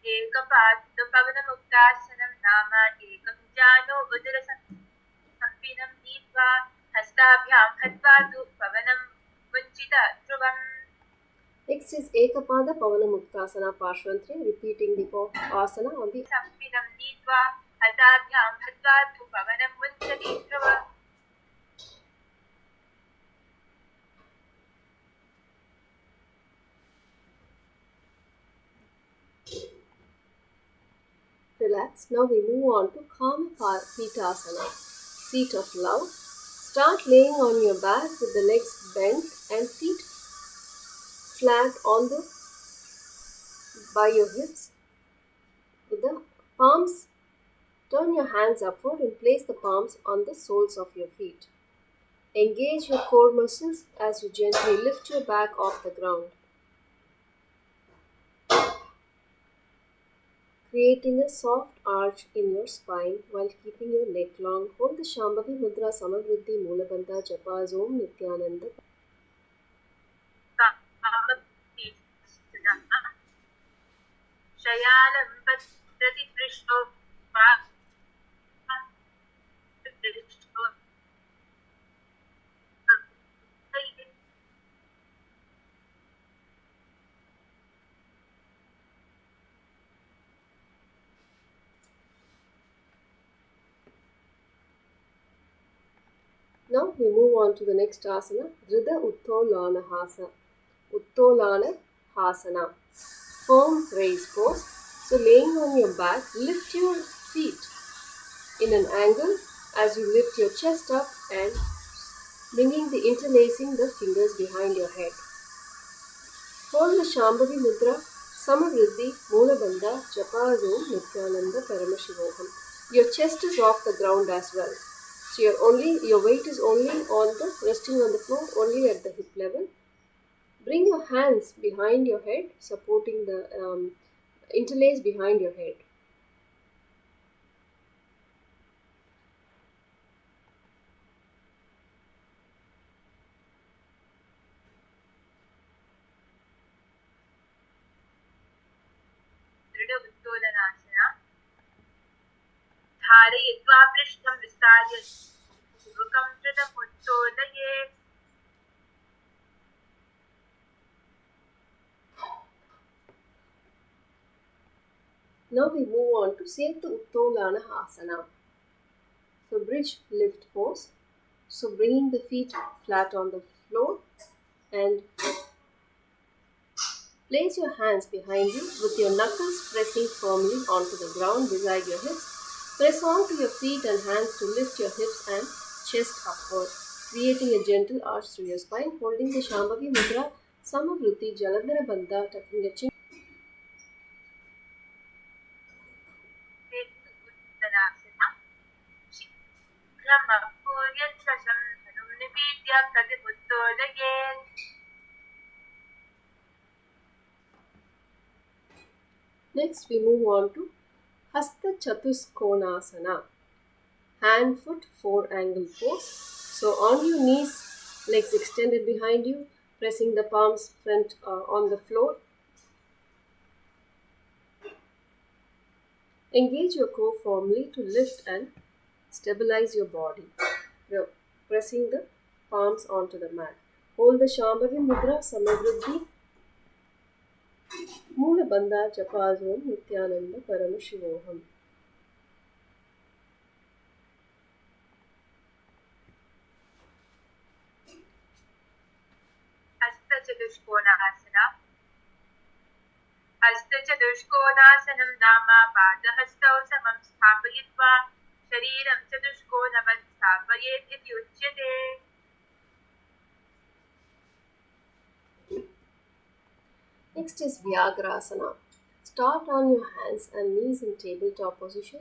Ekapadapavanamuktāsanam nama ekam jano udarasampinam nītva hastābhyam hadvātu pavanam munchita dhruvam. Next is Ekapada Pavana Muktasana Parshvantri, repeating the asana on the Sampinam nītva hastābhyam hadvātu pavanam munchati dhruvam. Relax. Now we move on to Kamapitasana, seat of love. Start laying on your back with the legs bent and feet flat on by your hips. With the palms, turn your hands upward and place the palms on the soles of your feet. Engage your core muscles as you gently lift your back off the ground, creating a soft arch in your spine while keeping your neck long. Hold the Shambhavi Mudra Samavriddhi Mulabandha Japas Om Nithyananda. Shayanam Prati Prishto Now we move on to the next asana, Dhrida Uttolana Hasana. Firm raise pose. So laying on your back, lift your feet in an angle as you lift your chest up and interlacing the fingers behind your head. Hold the Shambhavi Mudra, Samavriddhi, Mulabandha, Japas Om Nithyananda Paramashivoham. Your chest is off the ground as well. So your weight is only resting on the floor, only at the hip level. Bring your hands behind your head, supporting the interlace behind your head. धारयित्वा पृष्ठं विस्तार्य सुमुखं धृतमुत्तोलये. Now we move on to Setu Uttolana Asana. So bridge lift pose. So bringing the feet flat on the floor and Place your hands behind you with your knuckles pressing firmly onto the ground beside your hips. Press onto your feet and hands to lift your hips and chest upward, creating a gentle arch through your spine, holding the Shambhavi Mudra, Samavrutti, Jalandhara Bandha, tucking your chin. Uttanasana. Shikramapuryatsasam dhanum nividya katiputtodage. Next, we move on to Hasta Chatuskonasana, hand foot four angle pose. So, on your knees, legs extended behind you, pressing the palms front on the floor. Engage your core firmly to lift and stabilize your body. Now, pressing the palms onto the mat. Hold the Shambhavi Mudra, Samavruddhi, Moola Bandha, Japazom, Nithyananda, Paramashivoham. Hastachatushkonasana. Hastachatushkonasanam nama padahastau samam sthapayitva shariram chatushkonavat sthapayet iti uchyate. Next is Vyagrasana. Start on your hands and knees in tabletop position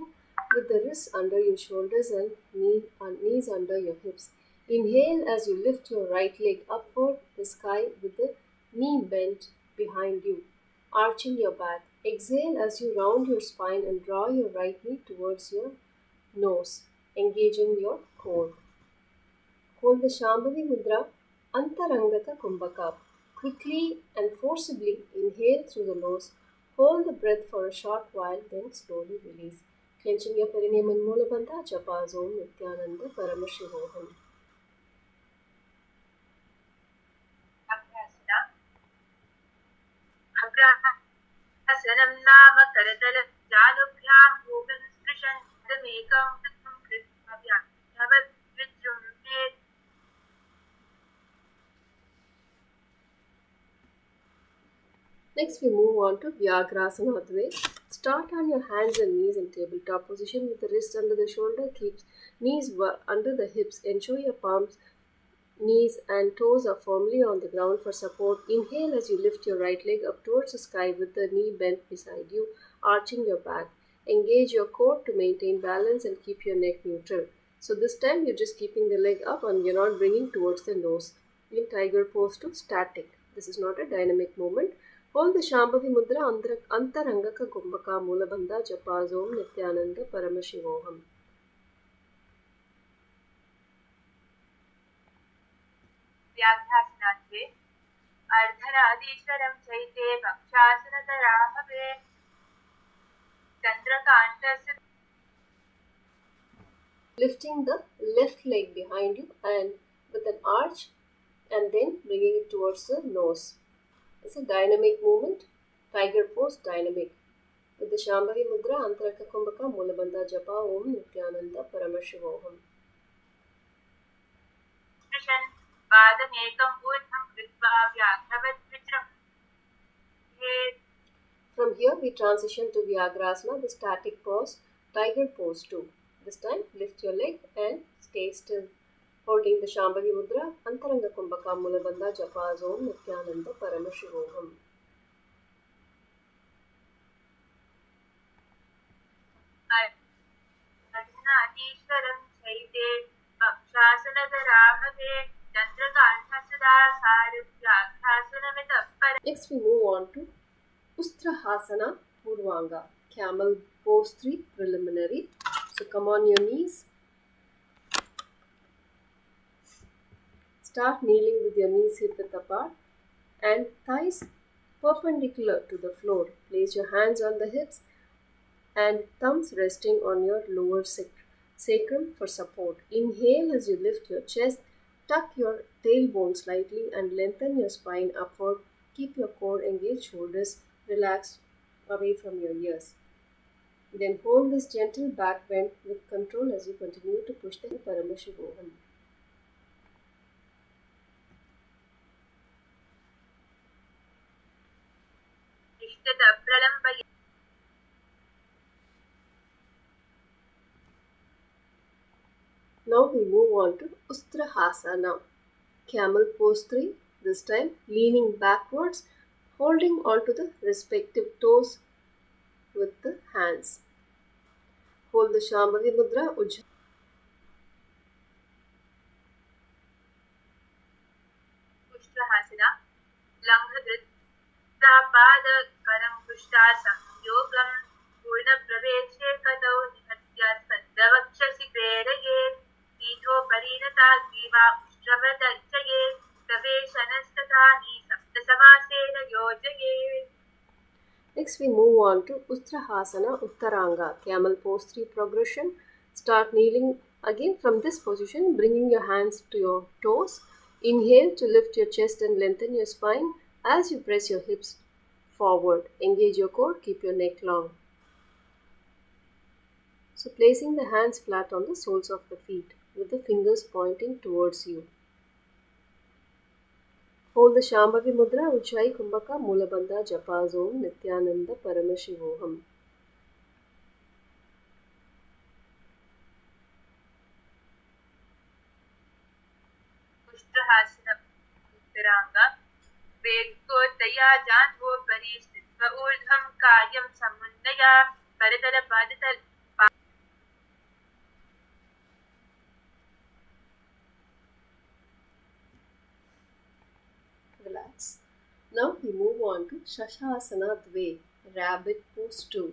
with the wrists under your shoulders and knees under your hips. Inhale as you lift your right leg upward the sky with the knee bent behind you, arching your back. Exhale as you round your spine and draw your right knee towards your nose, engaging your core. Hold the Shambhavi Mudra, Antarangaka Kumbhaka. Quickly and forcibly inhale through the nose. Hold the breath for a short while, then slowly release. Clenching your perineum and Mulabandha, Japazom, Nithyananda, Paramashivoham. Abhyasana. Agrahasanam nama karatala jalubhyam bhuvin sprishan padamekam kritam kritmabhyam bhavat vijrumbhet. Next, we move on to Vyagrasana Advait. Start on your hands and knees in tabletop position with the wrists under the shoulder. Keep knees under the hips. Ensure your palms, knees and toes are firmly on the ground for support. Inhale as you lift your right leg up towards the sky with the knee bent beside you, arching your back. Engage your core to maintain balance and keep your neck neutral. So this time you're just keeping the leg up and you're not bringing towards the nose. In tiger pose to static. This is not a dynamic movement. Hold the Shambhavi Mudra, Antarangaka Kumbhaka, Mulabandha, Japazom, Nithyananda, Paramashivoham. व्याघ्रासनाद्वे अर्धनादीश्वरं Chaite भक्षासनतराभवे चन्द्रकान्तस्य. Lifting the left leg behind you and with an arch and then bringing it towards the nose. It's a dynamic movement, tiger pose dynamic. With the Shambhavi Mudra, Antaraka Kumbhaka, Mulabandha Japa, Om Nithyananda, Paramashivoham. पादमेकं ऊर्ध्वं कृत्वा व्याघ्रवत् विजृम्भेत्. From here we transition to Vyagrasana, the static pose, tiger pose 2. This time lift your leg and stay still. Holding the Shambhavi Mudra, Antaranga Kumbhaka, Mulabandha Japazom, Nithyananda, Paramashivoham. अर्धनादीश्वरं चैते भक्षासनतराभवे चन्द्रकान्तसदासारव्याघ्रासनमितः परम्. Next we move on to Ustrahasana Purvanga, camel pose 3 preliminary. So come on your knees. Start kneeling with your knees hip width apart and thighs perpendicular to the floor. Place your hands on the hips and thumbs resting on your lower sacrum for support. Inhale as you lift your chest, tuck your tailbone slightly and lengthen your spine upward. Keep your core engaged, shoulders relaxed away from your ears. Then hold this gentle back bend with control as you continue to push the Paramashivoham. प्रलम्बये Now we move on to Ustrahasana, camel pose 3, this time leaning backwards, holding onto the respective toes with the hands. Hold the Shambhavi Mudra, उष्ट्रहासना लङ्घधृत् पादकरं पृष्ठासं योगं पूर्णप्रवेशे कतौ निहत्य स्कन्धवक्षसि प्रेरयेत् पीठोपरिणता ग्रीवा उष्ट्रवदर्चयेत् प्रवेशनस्तथानि सप्तसमासेन योजयेत्. Next we move on to Ustrahasana Uttaranga, camel pose 3 progression. Start kneeling again from this position, bringing your hands to your toes. Inhale to lift your chest and lengthen your spine as you press your hips forward. Engage your core, keep your neck long. So placing the hands flat on the soles of the feet with the fingers pointing towards you. Hold the Shambhavi Mudra, Ujjayi Kumbhaka Mulabandha Japas Om Nithyananda Paramashivoham. उष्ट्रहासनम् उत्तराङ्ग वेगोदया जाह्नवोपरि स्थित्वा ऊर्ध्वं कायं समुन्नया करतलपादतल. Relax. Now we move on to Shashasana Dve, rabbit pose 2.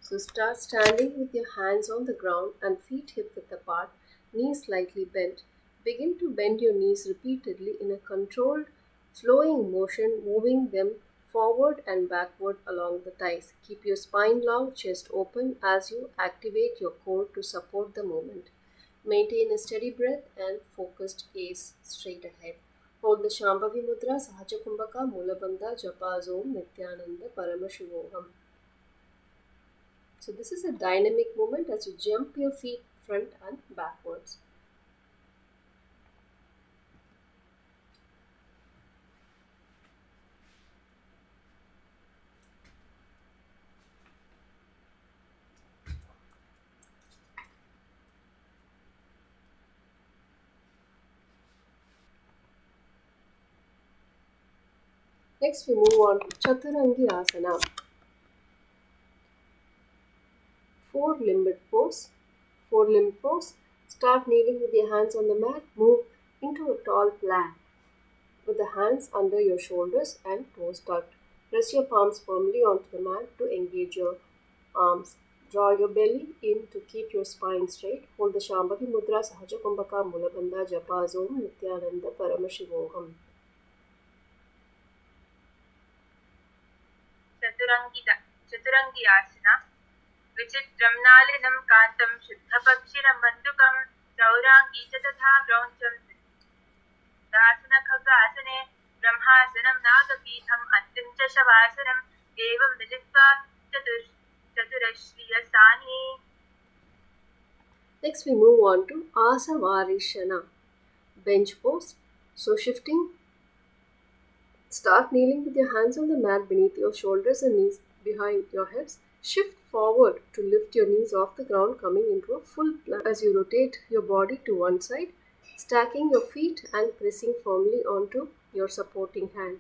So start standing with your hands on the ground and feet hip width apart, knees slightly bent. Begin to bend your knees repeatedly in a controlled, flowing motion, moving them forward and backward along the thighs. Keep your spine long, chest open as you activate your core to support the movement. Maintain a steady breath and focused gaze straight ahead. Hold the Shambhavi Mudra, Sahaja Kumbhaka, Mulabandha, Japas Om, Nithyananda, Paramashivoham. So this is a dynamic movement as you jump your feet front and backwards. Next we move on to Chaturangi Asana. 4-limbed pose. 4-limbed pose. Start kneeling with your hands on the mat. Move into a tall plank with the hands under your shoulders and toes tucked. Press your palms firmly onto the mat to engage your arms. Draw your belly in to keep your spine straight. Hold the Shambhavi Mudra, Sahaja Kumbhaka, Mulabandha, Japas Om, Nithyananda, Paramashivoham. चतुरङ्गी आसना विचित्रं नालिनं कान्तं शुद्धपक्षिणं मण्डुकं चौराङ्गी च तथा क्रौञ्चं दासनखगासने ब्रह्मासनं नागपीठम् अन्तिं च शवासनम् एवं मिलित्वा चतुरश्रियसानि. Next we move on to Asavarishana, bench pose. So shifting, start kneeling with your hands on the mat beneath your shoulders and knees behind your hips. Shift forward to lift your knees off the ground, coming into a full plank as you rotate your body to one side, stacking your feet and pressing firmly onto your supporting hand.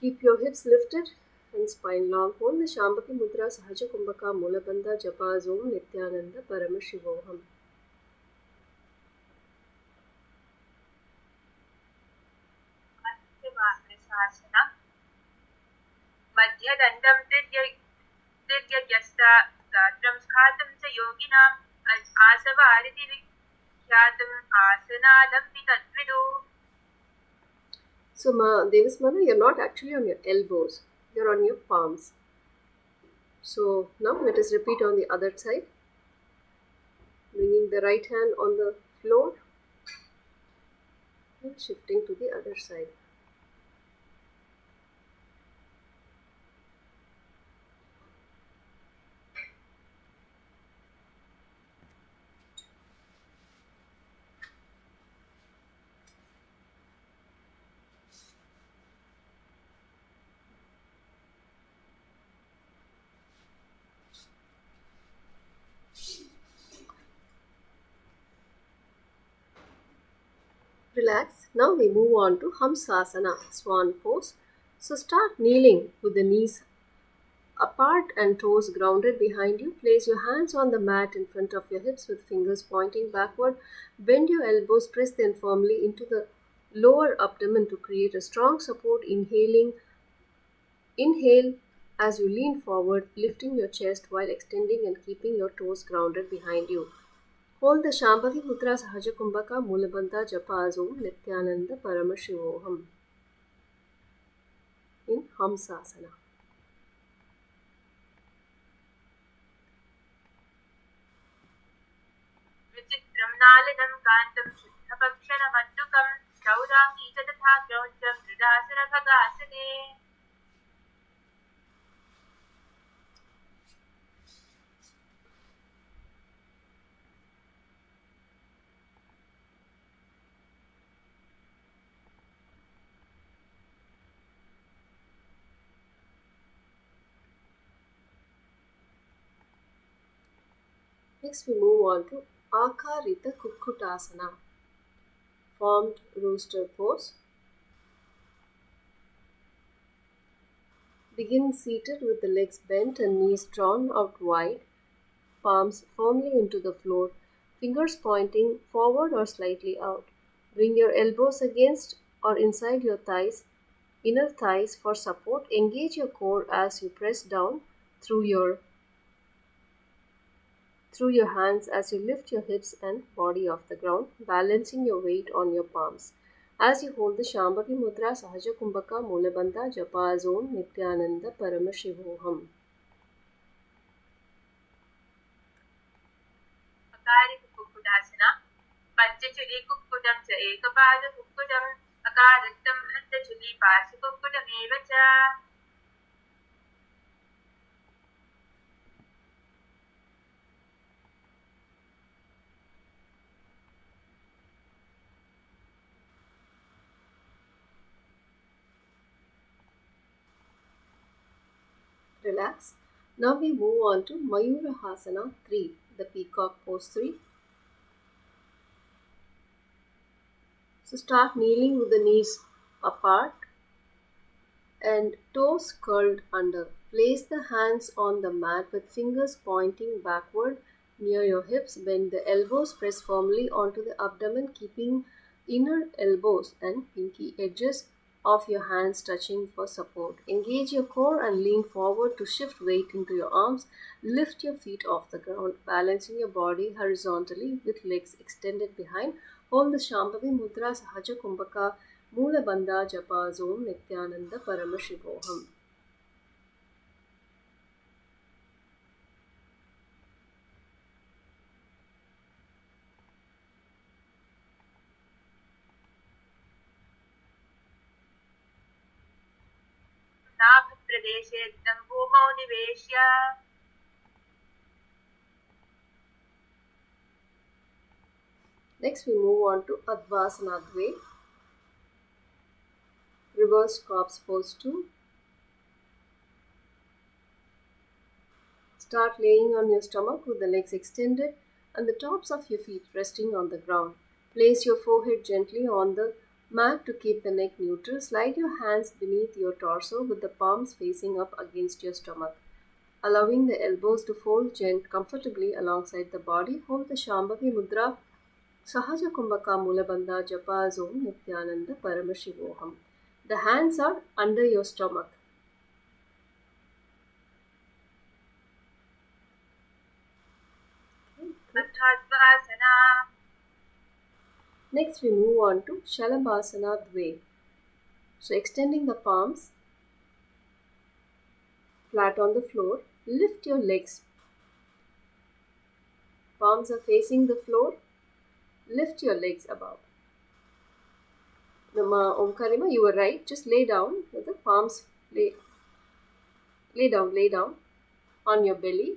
Keep your hips lifted and spine long. Hold the Shambhavi Mudra, Sahaja Kumbhaka, Mulabandha, Japas Om, Nithyananda, Paramashivoham. मध्यदण्डं तिर्यग्यस्ता गात्रं स्खातं च योगिनाम् आसवारिति विख्यातम् आसनादपि तद्विदु. So, Devasmana, you're not actually on your elbows, you're on your palms. So, now let us repeat on the other side. Bringing the right hand on the floor and shifting to the other side. Relax. Now we move on to Hamsasana, swan pose. So start kneeling with the knees apart and toes grounded behind you. Place your hands on the mat in front of your hips with fingers pointing backward. Bend your elbows, press them firmly into the lower abdomen to create a strong support. Inhale as you lean forward, lifting your chest while extending and keeping your toes grounded behind you. Hold the Shambhavi Mudra Sahaja Kumbhaka Mulabandha Japa Om Nithyananda Paramashivoham in Hamsasana. विचित्रं नालिनं कान्तं शुद्धभक्षणमद्दुकं शौराङ्गीच तथा क्रौञ्चं मृदासनभगासने. Next we move on to Akarita Kukkutasana, formed rooster pose. Begin seated with the legs bent and knees drawn out wide, palms firmly into the floor, fingers pointing forward or slightly out. Bring your elbows against or inside your inner thighs for support. Engage your core as you press down through your hands as you lift your hips and body off the ground, balancing your weight on your palms. As you hold the Shambhavi Mudra Sahaja Kumbhaka Mulabandha Japa Om Nithyananda Paramashivoham. अकारिक कुक्कुटासना पञ्चचुली कुक्कुटं च एकपाद कुक्कुटम् अकारिक्तं हस्तचुली पार्श्वकुक्कुटमेव च. Relax. Now we move on to Mayurahasana 3, the peacock pose 3. So start kneeling with the knees apart and toes curled under. Place the hands on the mat with fingers pointing backward near your hips. Bend the elbows, press firmly onto the abdomen, keeping inner elbows and pinky edges of your hands touching for support. Engage your core and lean forward to shift weight into your arms. Lift your feet off the ground, balancing your body horizontally with legs extended behind. Hold the Shambhavi Mudra Sahaja Kumbhaka Moola Bandha Japa Om Nithyananda Paramashivoham. नाभप्रदेशे भूमौ निवेश्य. Next we move on to Advasana Dve, reverse corpse pose 2. Start laying on your stomach with the legs extended and the tops of your feet resting on the ground. Place your forehead gently on the mat to keep the neck neutral. Slide your hands beneath your torso with the palms facing up against your stomach, allowing the elbows to fold comfortably alongside the body. Hold the Shambhavi Mudra Sahaja Kumbhaka Mulabandha Japa Om Nithyananda Paramashivoham. The hands are under your stomach. Next we move on to Shalabhasana Dve. So extending the palms flat on the floor, lift your legs. Palms are facing the floor. Lift your legs above. Omkarima, you were right. Just lay down with the palms. Lay down on your belly.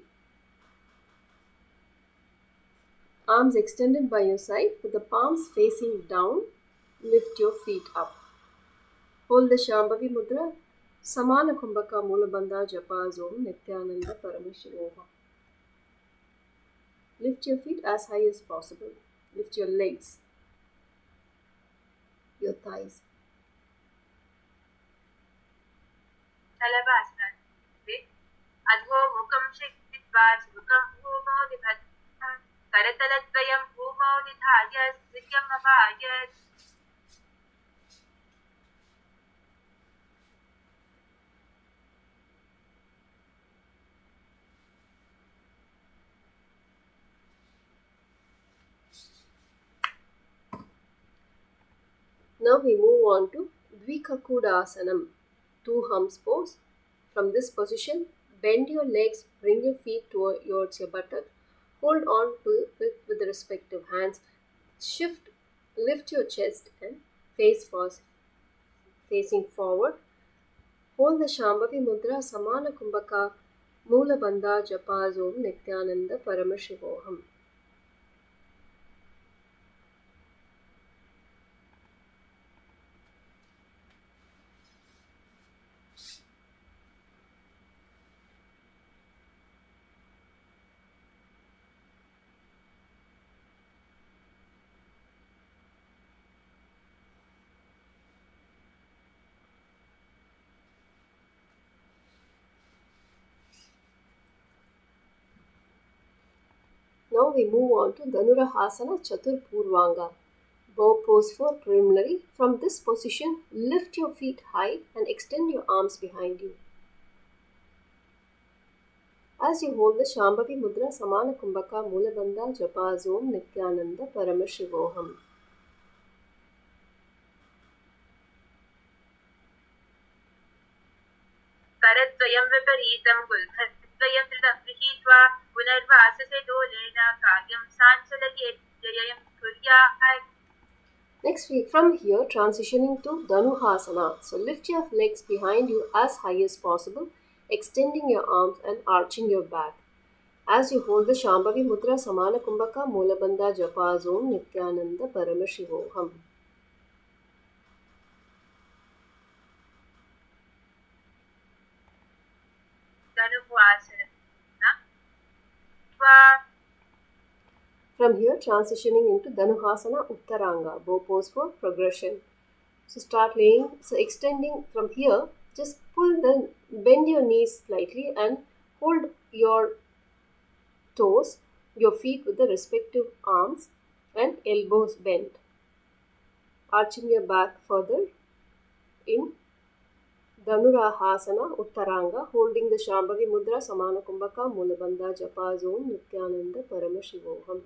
Arms extended by your side with the palms facing down. Lift your feet up. Hold the Shambhavi Mudra. Samana Kumbhaka Mulabandha Japa Om Nithyananda Paramashivoham. Lift your feet as high as possible. Lift your legs. your thighs. Kailasa. Adho mukam shikitva mukam bhumo nibhadha karataladvayam bhumo nidhaya sityam avayat. Now we move on to Dvikakudasanam, two humps pose. From this position, bend your legs, bring your feet towards your buttock, hold on to it with the respective hands, lift your chest and face first, facing forward. Hold the Shambhavi Mudra Samana Kumbhaka Mula Bandha Japazom Nithyananda Paramashivoham. Now we move on to Dhanurahasana Chatur Purvanga. Bow pose for preliminary. From this position, lift your feet high and extend your arms behind you. As you hold the Shambhavi Mudra Samana Kumbhaka Mulabandha Japazom Nithyananda Paramashivoham. Karadvayam viparitam gulbhadvayam tritam gृहीत्वा पुनर्वाससे Dolen कार्यं साञ्चलयेत्ययं कुर्यात्. Next week, from here, transitioning to Dhanuhasana. So lift your legs behind you as high as possible, extending your arms and arching your back. As you hold the Shambhavi Mudra Samana Kumbhaka Mulabandha Japazom Nithyananda Paramashivoham. Dhanuhasana. From here, transitioning into Dhanuhasana Uttaranga, bow pose for progression. So start laying, extending from here, just bend your knees slightly and hold your toes, your feet with the respective arms and elbows bent. Arching your back further in Dhanurahasana Uttaranga, holding the Shambhavi Mudra Samana Kumbhaka Mulabandha Japazom Nithyananda Paramashivoham.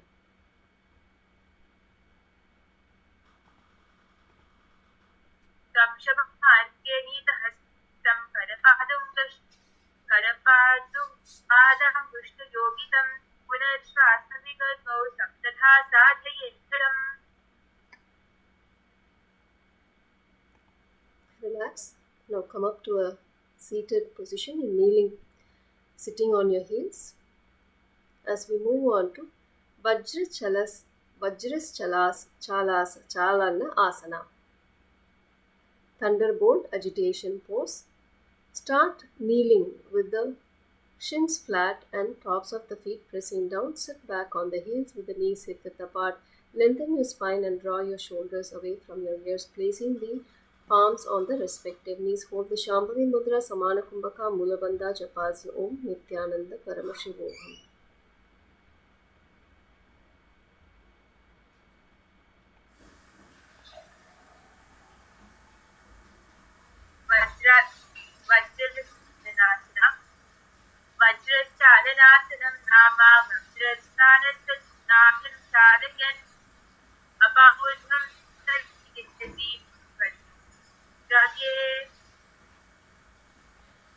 Damshabhamargyanitahastam Karapadum Yogitam Punarshvasavigargau Saptatha Sadhayetharam. Relax. Now come up to a seated position in kneeling, sitting on your heels. As we move on to Vajras Chalana Asana. Thunderbolt agitation pose. Start kneeling with the shins flat and tops of the feet pressing down. Sit back on the heels with the knees hip width apart. Lengthen your spine and draw your shoulders away from your ears, placing the palms on the respective knees. Hold the Shambhavi Mudra Samana Kumbhaka Mulabandha Japaz Om Nithyananda Paramashivoham. Vajrachalanāsanam nama vajrasthanatam chalayan apahudham sarviti vajrage.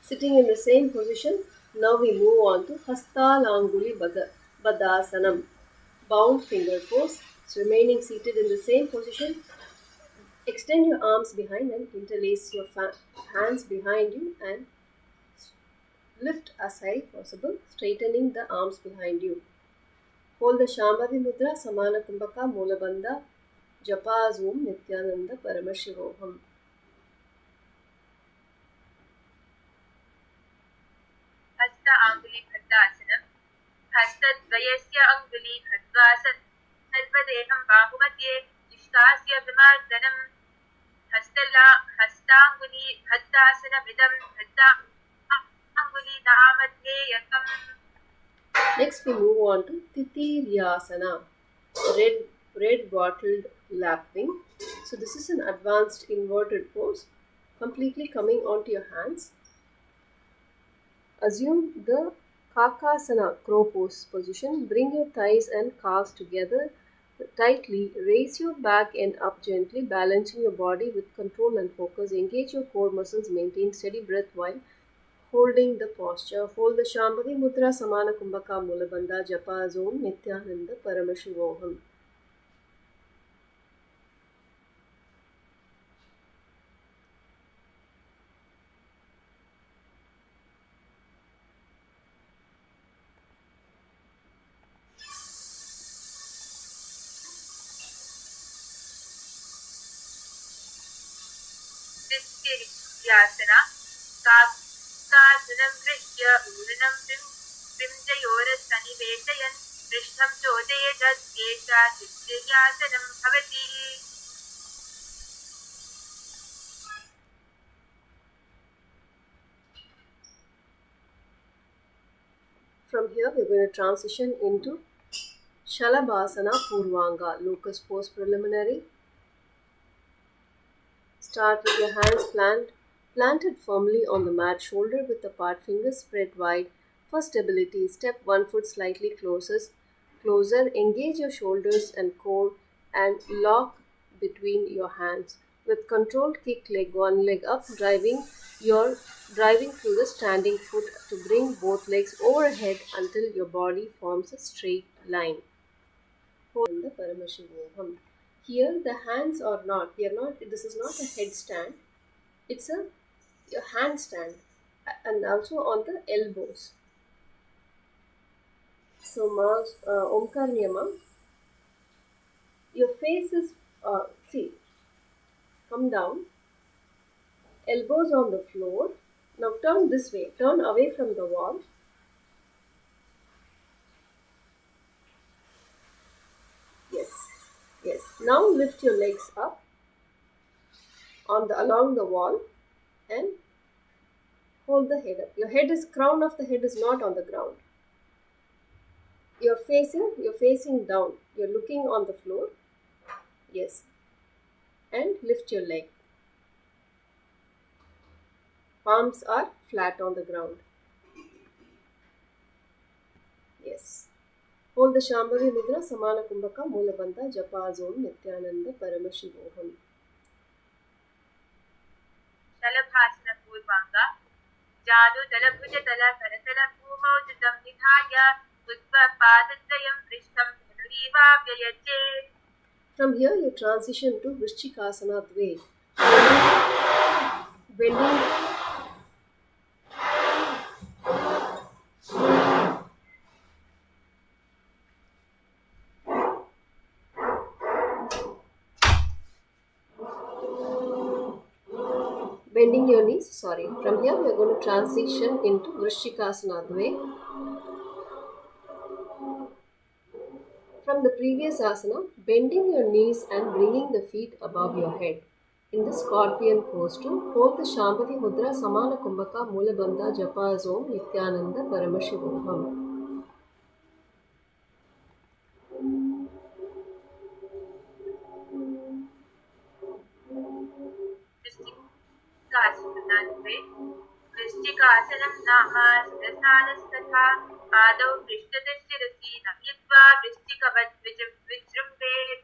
Sitting in the same position, now we move on to Hastalanguli Badasanam, bound finger pose. So remaining seated in the same position, extend your arms behind and interlace your hands behind you and lift as high possible, straightening the arms behind you. Hold the Shambhavi Mudra Samana Kumbhaka Mulabandha Japazum Nithyananda Paramashivoham. Hasta Anguli Bhaddasanam Hastadvayasya Anguli Bhaddvasa Sarvadeham Bahumadye Nishkasya Vimardanam. हस्ताङ्गुली हस्तासनमिदं हस्ताङ्गुली नामधेयकम्. Next we move on to Titiryasana, red bottled lapwing. So this is an advanced inverted pose, completely coming onto your hands. Assume the Kakasana crow pose position. Bring your thighs and calves together tightly. Raise your back end up gently, balancing your body with control and focus. Engage your core muscles. Maintain steady breath while holding the posture. Hold the Shambhavi Mudra Samana Kumbhaka Mulabandha Japa Zone Nithyananda Paramashivoham. Nithyananda काकासनं गृह्य ऊर्णं पिञ्जयोरसन्निवेशयन् पृष्ठं चोदयेद् चित्तिर्यासनं भवति. From here, we're going to transition into Shalabhasana Purvanga, locust pose preliminary. Start with your hands planted firmly on the mat, shoulder width apart, fingers spread wide. For stability, step one foot slightly closer. Engage your shoulders and core and lock between your hands. With controlled kick one leg up, driving through the standing foot to bring both legs overhead until your body forms a straight line. The Paramashivoham. Here the hands are not. This is not a headstand. It's a handstand, and also on the elbows. So, Omkar Niyama, your face is, come down, elbows on the floor. Now turn this way, turn away from the wall. Yes. Now lift your legs up along the wall and hold the head up. Your crown of the head is not on the ground. You're facing down. You're looking on the floor. Yes. And lift your leg. Palms are flat on the ground. Yes. Hold the Shambhavi Mudra, Samana Kumbhaka, Mulabandha, Japa Zone, Nithyananda Paramashivoham. शलभासन पूर्वाङ्ग जानुदलभुजदल करतल भूमौजुतं निधाय उद्वपादत्रयं पृष्ठं धनुरीवाव्ययचे. From here you transition to Vrishchikasana Dve. Bending your knees. From here we are going to transition into Vrishchikasana Dve. From the previous asana, bending your knees and bringing the feet above your head. In the scorpion pose to hold the Shambhavi Mudra, Samana Kumbhaka, Mulabandha, Japa Zom, Nithyananda Paramashivoham. वृश्चिकासनं नाम शिरसानस्तथा पादौ पृष्ठतश्शिरसि नमित्वा वृश्चिकवत् विजृम्भेत्.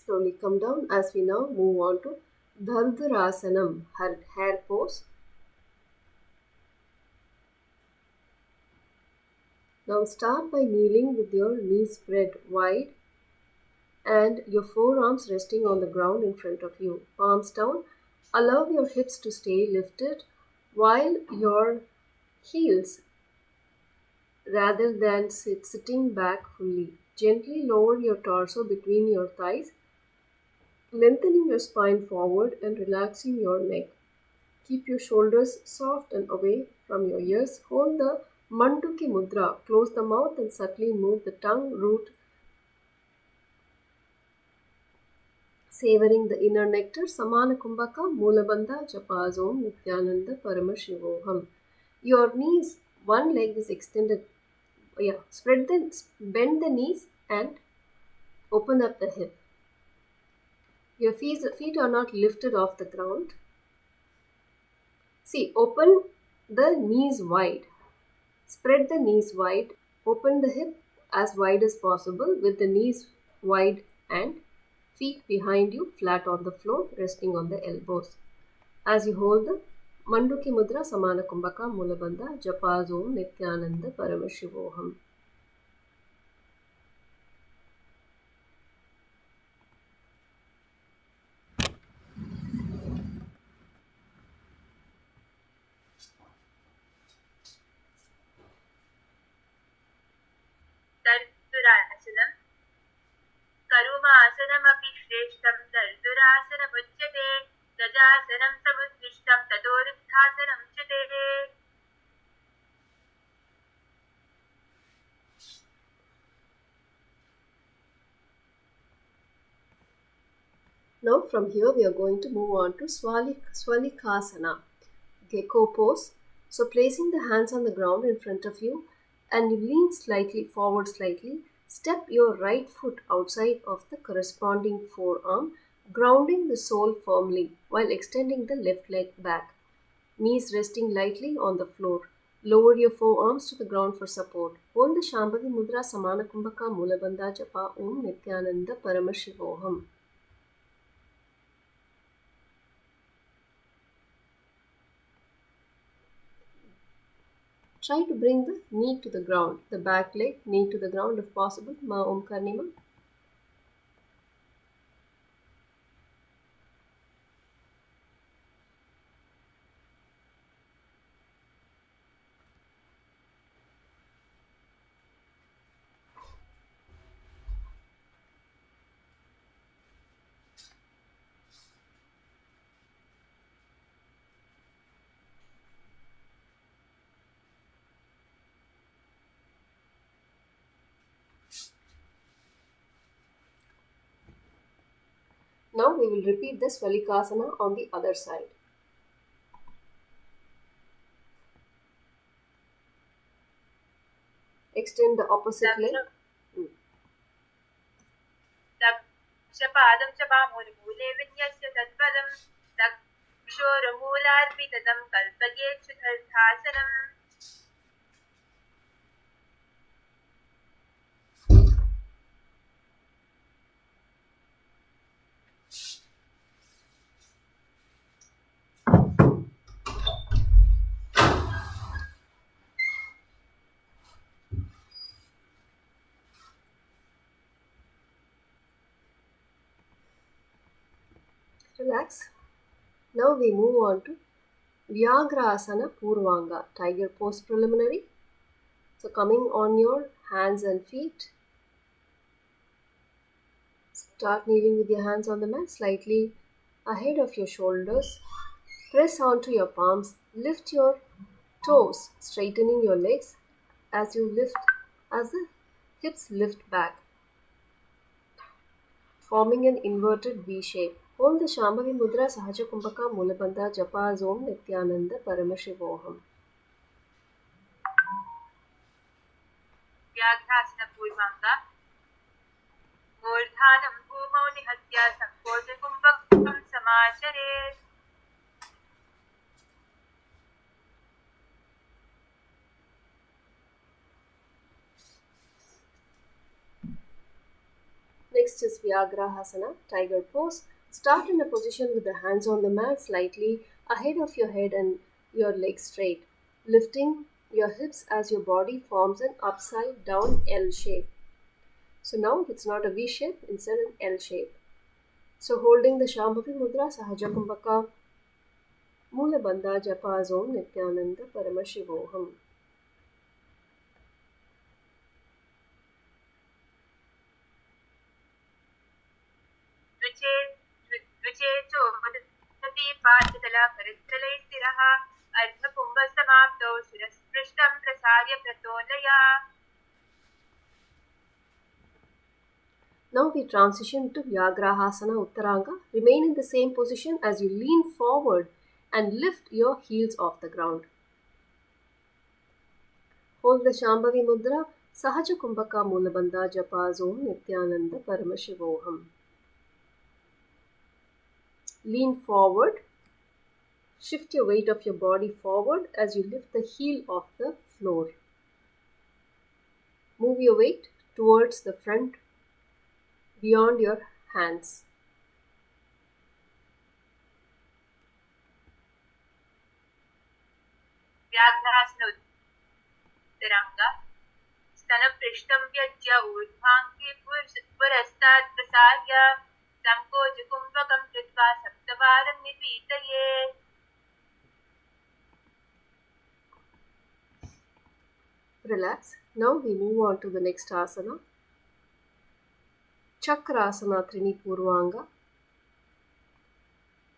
Slowly come down as we now move on to Dhardrasanam, hair pose. Now start by kneeling with your knees spread wide and your forearms resting on the ground in front of you. Palms down. Allow your hips to stay lifted while your heels rather than sitting back fully. Gently lower your torso between your thighs, lengthening your spine forward and relaxing your neck. Keep your shoulders soft and away from your ears. Hold the Manduki Mudra. Close the mouth and subtly move the tongue root, savoring the inner nectar. Samana Kumbhaka, Mulabandha, Japazom, Nithyananda, Paramashivoham. Your knees, one leg is extended. Yeah, bend the knees and open up the hip. Your feet are not lifted off the ground. See, open the knees wide. Spread the knees wide. Open the hip as wide as possible with the knees wide and feet behind you flat on the floor, resting on the elbows. As you hold the Manduki Mudra, Samana Kumbhaka, Mulabandha, Japazom, Nithyananda, Paramashivoham. दर्दुरासनं करुमासनमपि श्रेष्ठं दर्दुरासनमुच्यते गजासनं समुत्कृष्टं ततोरुत्थासनं च ते Now from here we are going to move on to Swalikasana, gecko pose. So placing the hands on the ground in front of you and you lean forward slightly, step your right foot outside of the corresponding forearm, grounding the sole firmly while extending the left leg back. Knees resting lightly on the floor. Lower your forearms to the ground for support. Hold the Shambhavi Mudra Samana Kumbhaka Mulabandha Japa Om Nithyananda Paramashivoham. Try to bring the knee to the ground, the back leg, knee to the ground if possible. Ma Om Karnima. Now we will repeat this Swalikasana on the other side. Extend the opposite leg. दक्षपादं च बाहुर्मूले विन्यस्य तत्पदं दक्षोरमूलार्पितं कल्पयेच्छुतर्थासनम् Relax. Now we move on to Vyagrasana Purvanga, tiger pose preliminary. So coming on your hands and feet. Start kneeling with your hands on the mat, slightly ahead of your shoulders. Press onto your palms. Lift your toes, straightening your legs as the hips lift back, forming an inverted V shape. Hold the Shambhavi Mudra Sahaja Kumbhaka Mulabandha Japa Om Nithyananda Paramashivoham. Vyaghrasana पूर्वांगा मूर्धानं भूमौ निहत्य संकोचकुम्भकं समाचरेत् Next is Vyagrahasana, tiger pose. Start in a position with the hands on the mat, slightly ahead of your head and your legs straight, lifting your hips as your body forms an upside down L shape. So now it's not a V shape, instead an L shape. So holding the Shambhavi Mudra Sahaja Kumbhaka Mula Bandha Japa Om Nithyananda Paramashivoham. चेचोदति पादतलकरतले स्थिरः अर्धकुम्भसमाप्तौ शिरस्पृष्टं प्रसार्य प्रतोलया. Now we transition to Vyagrahasana Uttaranga. Remain in the same position as you lean forward and lift your heels off the ground. Hold the Shambhavi Mudra, Sahaja Kumbhaka Mulabandha Japa Om Nithyananda Paramashivoham. Lean forward. Shift your weight of your body forward as you lift the heel off the floor. Move your weight towards the front, beyond your hands. Vyaghrasana उत्तरांगा स्तनपृष्ठं व्यज्य ऊर्ध्वाङ्गे पुरस्तात् प्रसार्य संकोचकुम्भकं कृत्वा सप्तवारं निपीतयेत्. Relax. Now we move on to the next asana. Chakrasana Trini Purvanga.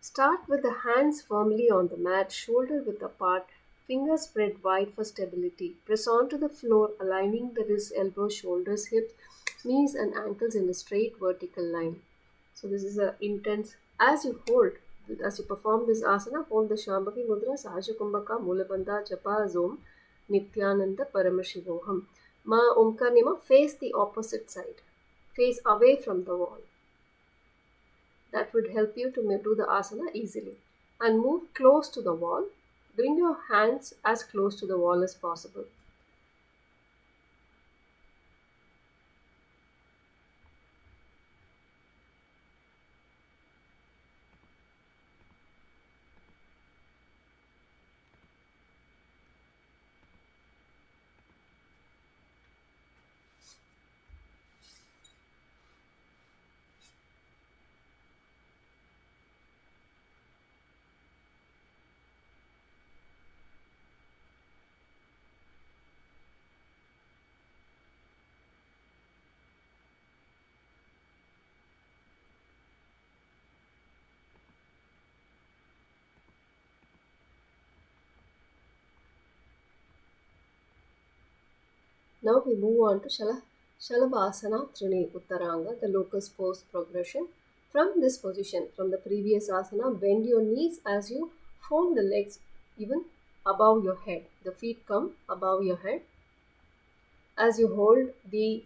Start with the hands firmly on the mat, shoulder width apart, fingers spread wide for stability. Press onto the floor, aligning the wrists, elbows, shoulders, hips, knees and ankles in a straight vertical line. So this is an intense. As you perform this asana, hold the Shambhavi Mudra, Sahaja Kumbhaka, Mulabandha, Japa, Om, Nithyananda Paramashivoham. Ma Omkar Nima, face the opposite side. Face away from the wall. That would help you to do the asana easily. And move close to the wall. Bring your hands as close to the wall as possible. Now we move on to Shalabhasana Trini Uttaranga, the locust pose progression. From this position, from the previous asana, bend your knees as you fold the legs even above your head. The feet come above your head. As you hold the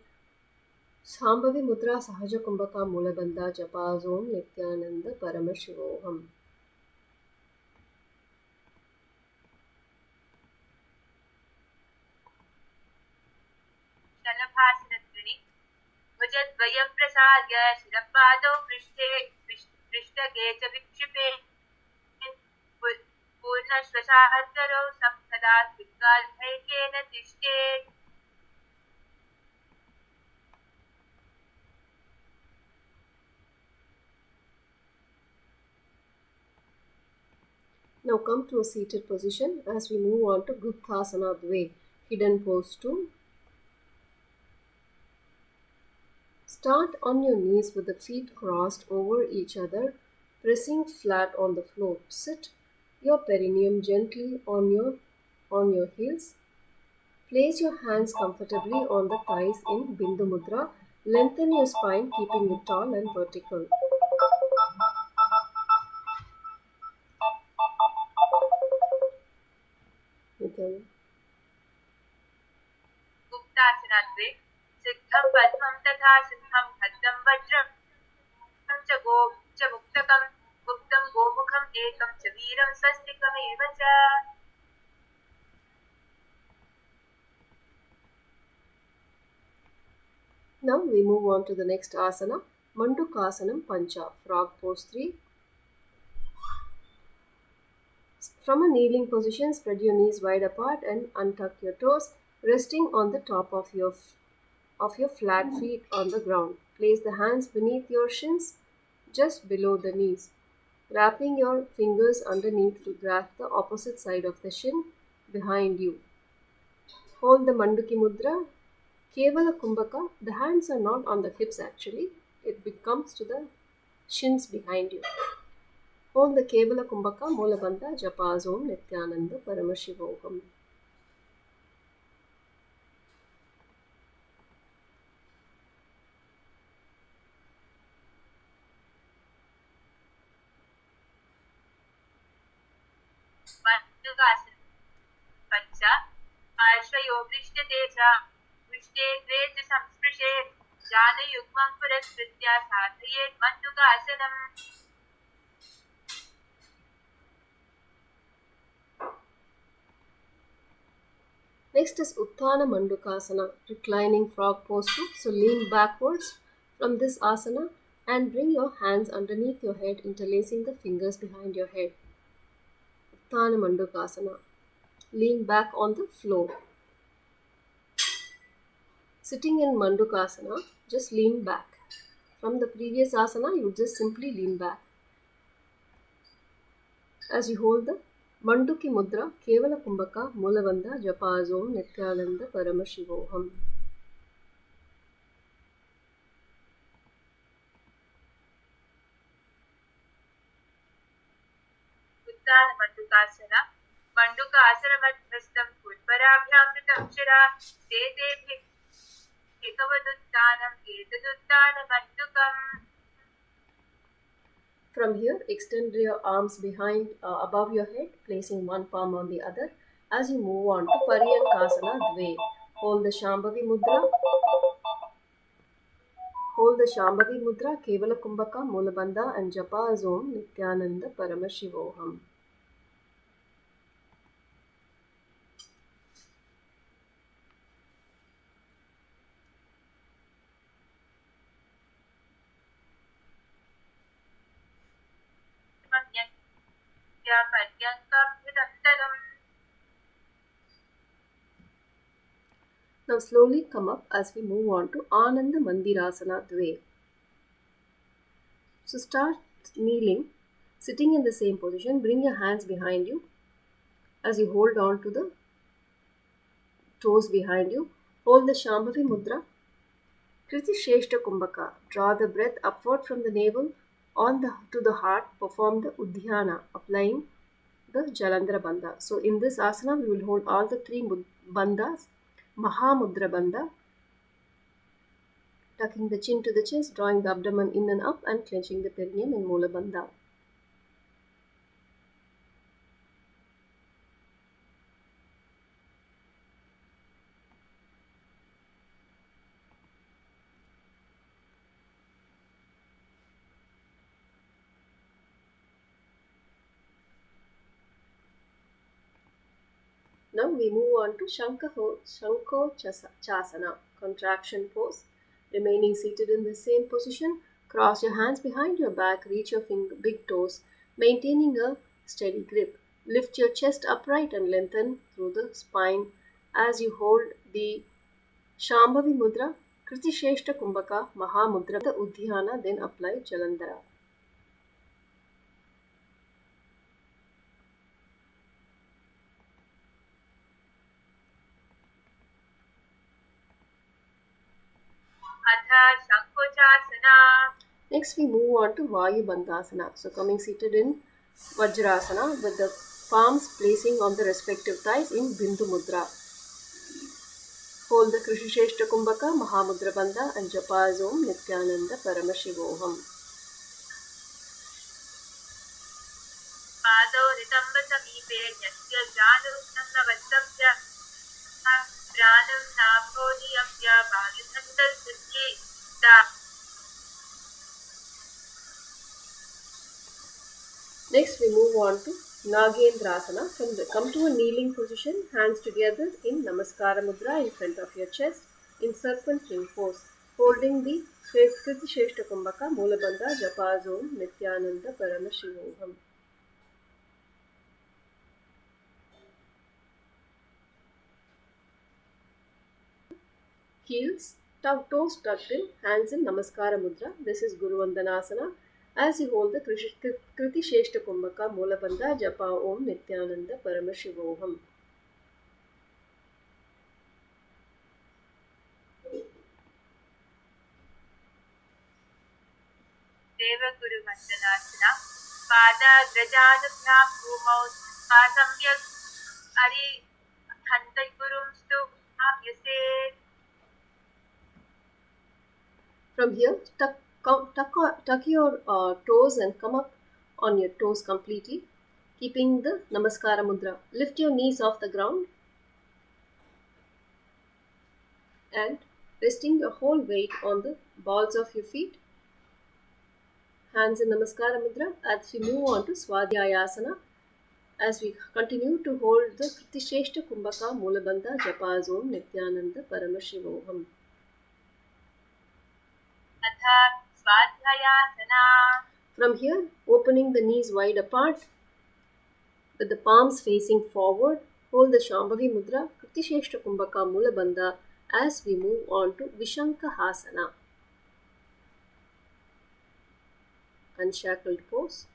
Shambhavi Mudra, Sahaja Kumbhaka Mulabandha Japa Om Nithyananda Paramashivoham. शलभासनत्रिणि भुजद्वयं प्रसार्य शिरपादौ पृष्ठगे च विक्षिपे पूर्णश्वसाहतरौ सप्तदा दिग्गाल्भैकेन तिष्ठेत्. Now come to a seated position as we move on to Guptasana Dve, hidden pose 2. Start on your knees with the feet crossed over each other, pressing flat on the floor. Sit your perineum gently on your heels. Place your hands comfortably on the thighs in Bindu Mudra. Lengthen your spine, keeping it tall and vertical. गुप्तासनाद्वे सिद्धं पद्मं तथा सिद्धं खड्गं वज्रं च मुक्तकं गुप्तं गोमुखम् एकं च वीरं स्वस्तिकमेव च. Now we move on to the next asana, Mandukasanam Pancha, frog pose 3. From a kneeling position, spread your knees wide apart and untuck your toes, resting on the top of your flat feet on the ground. Place the hands beneath your shins, just below the knees, wrapping your fingers underneath to grasp the opposite side of the shin behind you. Hold the Manduki Mudra, Kevala Kumbhaka. The hands are not on the hips actually, it comes to the shins behind you. Hold the Kevala Kumbhaka Mulabandha Japas Om Nithyananda Paramashivoham. Bandhas Pacha Arshayobrishtate cha Vrishte Dve cha Samsprishe Jana Yugmam Puraskritya Sadhayet Mandukasanam. Next is Utthana Mandukasana, reclining frog posture. So lean backwards from this asana and bring your hands underneath your head, interlacing the fingers behind your head. Utthana Mandukasana. Lean back on the floor. Sitting in Mandukasana, just lean back. From the previous asana, you just simply lean back. As you hold the Manduki Mudra, Kevala Kumbhaka, Mulavandha, Japazom, Nithyananda, Paramashivoham. Utthana Mandukasana Mandukasana Madhyastam Purparabhyamritam Shira Tete Ekavaduttanam Etaduttanam Mandukam. From here, extend your arms behind, above your head, placing one palm on the other. As you move on to Paryankasana Dve, hold the Shambhavi Mudra. Hold the Shambhavi Mudra, Kevala Kumbhaka, Mulabandha and Japa Zom, Nithyananda Paramashivoham. Now slowly come up as we move on to Ananda Mandirasana Dve. So start kneeling, sitting in the same position. Bring your hands behind you as you hold on to the toes behind you. Hold the Shambhavi Mudra. Kriti Shrestha Kumbhaka. Draw the breath upward from the navel to the heart. Perform the Udhyana, applying the Jalandhara Bandha. So in this asana, we will hold all the three bandhas. Mahamudra Bandha, tucking the chin to the chest, drawing the abdomen in and up, and clenching the perineum in Mula Bandha. Now we move on to Shankochasana, contraction pose. Remaining seated in the same position, cross your hands behind your back, reach your big toes, maintaining a steady grip. Lift your chest upright and lengthen through the spine as you hold the Shambhavi Mudra, Kriti Shrestha Kumbhaka, Mahamudra, the Udhyana, then apply Jalandhara. Next, we move on to Vayu Bandhasana. So, coming seated in Vajrasana with the palms placing on the respective thighs in Bindu Mudra. Hold the Krishi Shrestha Kumbhaka, Mahamudra Bandha and Japa Om Nithyananda Paramashivoham. Pado Ritamba Samipe Nyasya Janushnam Navatabhya Pranam Napodiyamya Bhagithantal Siddhi Da. Next, we move on to Nagendrasana. Come to a kneeling position, hands together in Namaskara Mudra in front of your chest in serpent ring pose, holding the Kriti Shrestha Kumbhaka, Mulabandha, Japa Om, Nithyananda, Paramashivoham. Heels, toes tucked in, hands in Namaskara Mudra. This is Guru Vandanasana. As you hold the Kriti Shrestha Kumbhaka, Mulabandha, Japa Om, Nithyananda, Paramashivoham. Deva Guru Vandanasana पादाग्रजानुभ्यां भूमौ स्थित्वा सम्यक् अरिहन्तगुरुंस्तु आप्यसेत्. From here, tuck your toes and come up on your toes completely, keeping the Namaskara Mudra. Lift your knees off the ground and resting your whole weight on the balls of your feet. Hands in Namaskara Mudra as we move on to Swadhyaya Asana. As we continue to hold the Kritisheshta Kumbhaka Mulabandha Japas Om Nithyananda Paramashivoham. Atha Swadhyayasana. From here, opening the knees wide apart with the palms facing forward, hold the Shambhavi Mudra Kritisheshta Kumbhaka Mulabandha as we move on to Vishankahasana. Unshackled pose.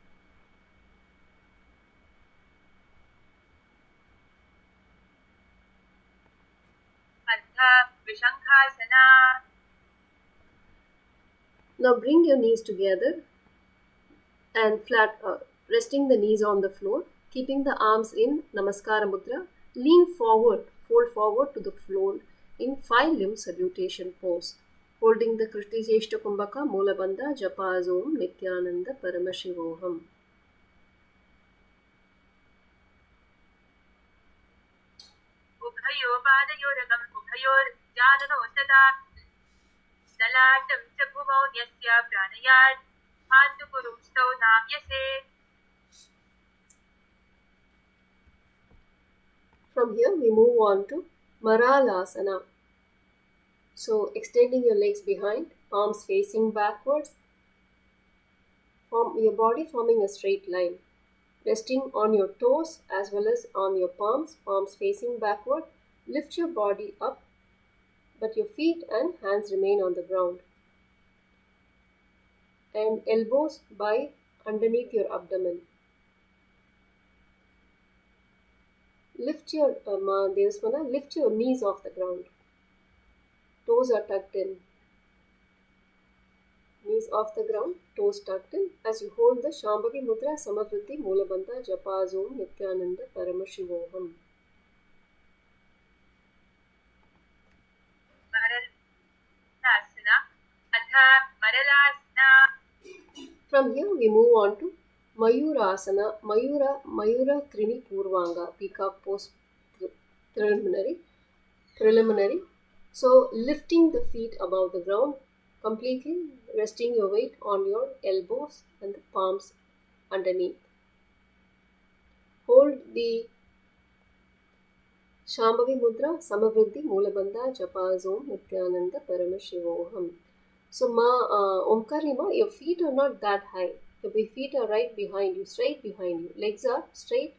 Atha Vishankasana. Now bring your knees together and resting the knees on the floor, keeping the arms in Namaskara Mudra. Lean forward, fold forward to the floor in 5-limb salutation pose, holding the Kritisheshta Kumbhaka Mulabandha Japas Om Nithyananda Paramashivoham. Ubhayo Padayoragam Ubhayor Jananosta Dalatam च भुवौ यस्य प्राणयात् भान्तुगुरुंस्तौ नाम्यसेत्. From here we move on to Maralasana. So extending your legs behind, palms facing backwards, your body forming a straight line. Resting on your toes as well as on your palms facing backward. Lift your body up, but your feet and hands remain on the ground. And elbows by underneath your abdomen. Lift your lift your knees off the ground. Toes are tucked in. Knees off the ground, toes tucked in as you hold the Shambhavi Mudra Samavritti Mulabandha Japas Om Nithyananda Paramashivoham. Maralasana. Atha Maralasana. From here we move on to Mayurasana, Mayura Trini Purvanga, peacock pose preliminary. So lifting the feet above the ground, completely resting your weight on your elbows and the palms underneath. Hold the Shambhavi Mudra Samavriddhi Mulabandha Japas Om Nithyananda Paramashivoham. So Omkarima, your feet are not that high. Your feet are right behind you, straight behind you. Legs are straight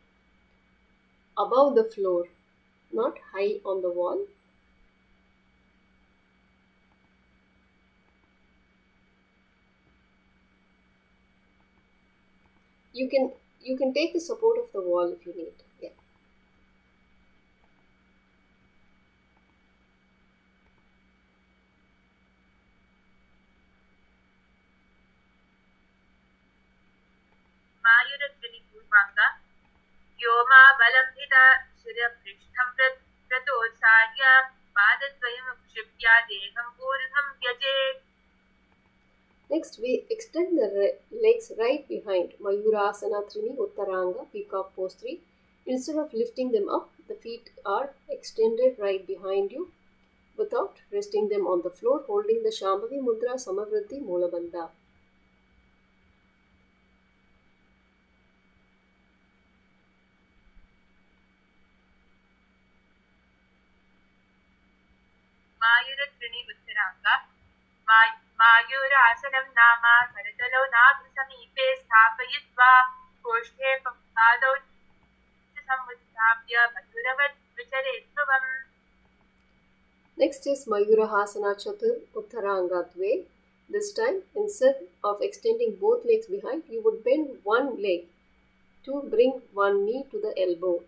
above the floor, not high on the wall. You can take the support of the wall if you need. Yeah. Mayuratvini Purvanga. Yoma Valambhita Shirapristham Pratosarya Padadvayam Kshipya Deham Purvam Vyajet. Next, we extend the legs right behind Mayurasana Trini Uttaranga, peacock pose 3. Instead of lifting them up, the feet are extended right behind you without resting them on the floor, holding the Shambhavi Mudra Samavriddhi Mulabandha. Mayuratvini Uttaranga. Mayurasanam Nama Karatalo Nagasamipe Sthapayitva Koshte Padau Samutthapya Madhuravat Vicharetvavam. Next is Mayurahasana Chatur Uttaranga Dve. This time, instead of extending both legs behind, you would bend one leg to bring one knee to the elbow,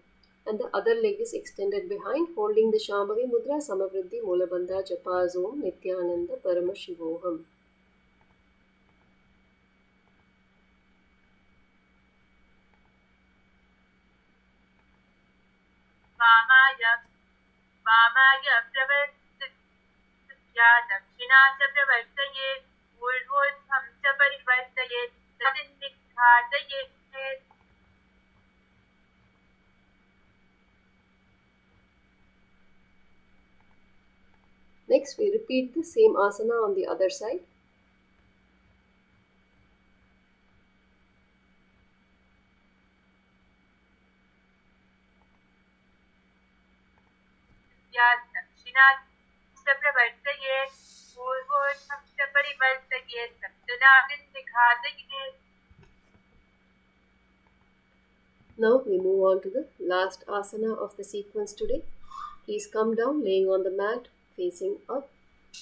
and the other leg is extended behind, holding the Shambhavi Mudra Samavriddhi Mulabandha Japas Om Nithyananda Paramashivoham. वामाय प्रवर्तया दक्षिणा च प्रवर्तयेत् ऊर्ध्वोर्ध्वं च परिवर्तयेत् तदिन्निघातयेत्. Next, we repeat the same asana on the other side. दक्षिणात् च प्रवर्तयेत् ऊर्ध्वोर्ध्वं च परिवर्तयेत् तदिन्निघातयेत्. Now we move on to the last asana of the sequence today. Please come down, laying on the mat, facing up,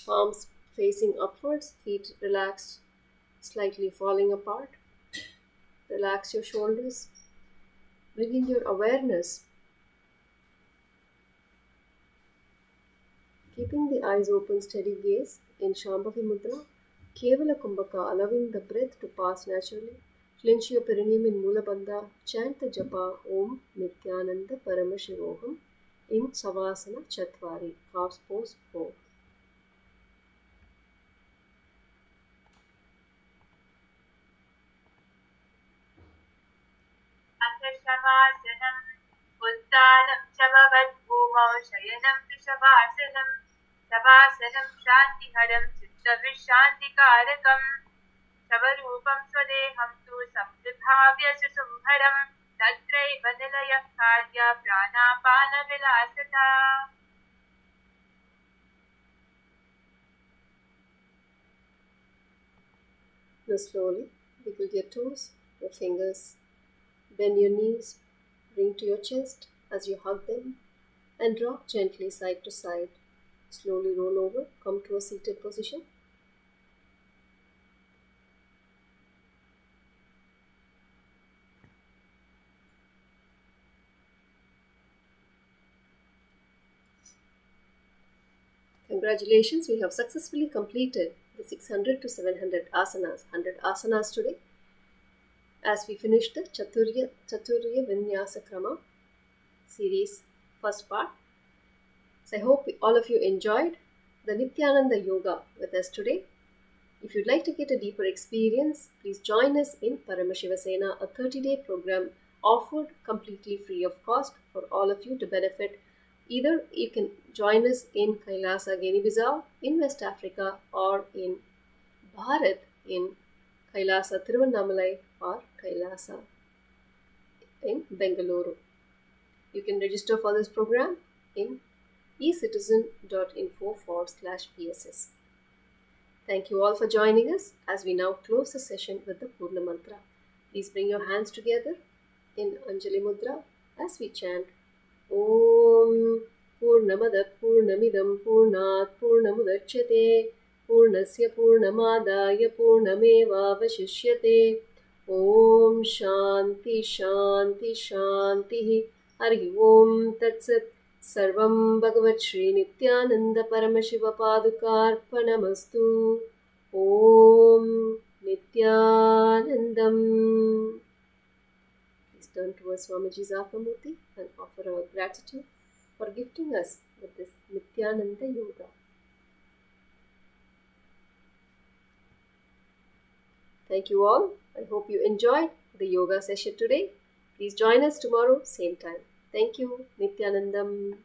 palms facing upwards, feet relaxed, slightly falling apart. Relax your shoulders, bringing your awareness, keeping the eyes open, steady gaze in Shambhavi Mudra, Kevala Kumbhaka, allowing the breath to pass naturally. Clench your perineum in Mula Bandha, chant the japa Om Nithyananda Paramashivoham in Savasana Chatvari, calves pose 4. अथ शवासनम् उत्थानं च भवद्भूमौ शयनं च शवासनं शवासनं शान्तिहरं चित्तविश्रान्तिकारकम् शवरूपं स्वदेहं तु संविभाव्य सुसुम्भरं तत्रैव निलयः कार्या प्राणापानविलासता. Now slowly wiggle your toes, your fingers, bend your knees, bring to your chest as you hug them, and rock gently side to side. Slowly roll over, come to a seated position. Congratulations, we have successfully completed the 600 to 700 asanas, 100 asanas today. As we finish the Chaturya Vinyasa Krama series first part. So I hope all of you enjoyed the Nithyananda Yoga with us today. If you'd like to get a deeper experience, please join us in Paramashivasena, a 30-day program offered completely free of cost for all of you to benefit. Either you can join us in Kailasa, Guinea-Bissau, in West Africa, or in Bharat, in Kailasa, Tiruvannamalai, or Kailasa in Bengaluru. You can register for this program in ecitizen.info/PSS. Thank you all for joining us as we now close the session with the Purna Mantra. Please bring your hands together in Anjali Mudra as we chant Om Purnamada Purnamidam Purnat Purnamudachyate Purnasya Purnamadaya Purnameva Vashishyate Om Shanti Shanti Shanti Hari Om Tat Sat Sarvam Bhagavat Shri Nithyananda Paramashiva Padukarpanamastu. Om Nithyanandam. Please turn towards Swamiji's Atmamurti and offer our gratitude for gifting us with this Nithyananda Yoga. Thank you all. I hope you enjoyed the yoga session today. Please join us tomorrow, same time. Thank you. Nithyanandam.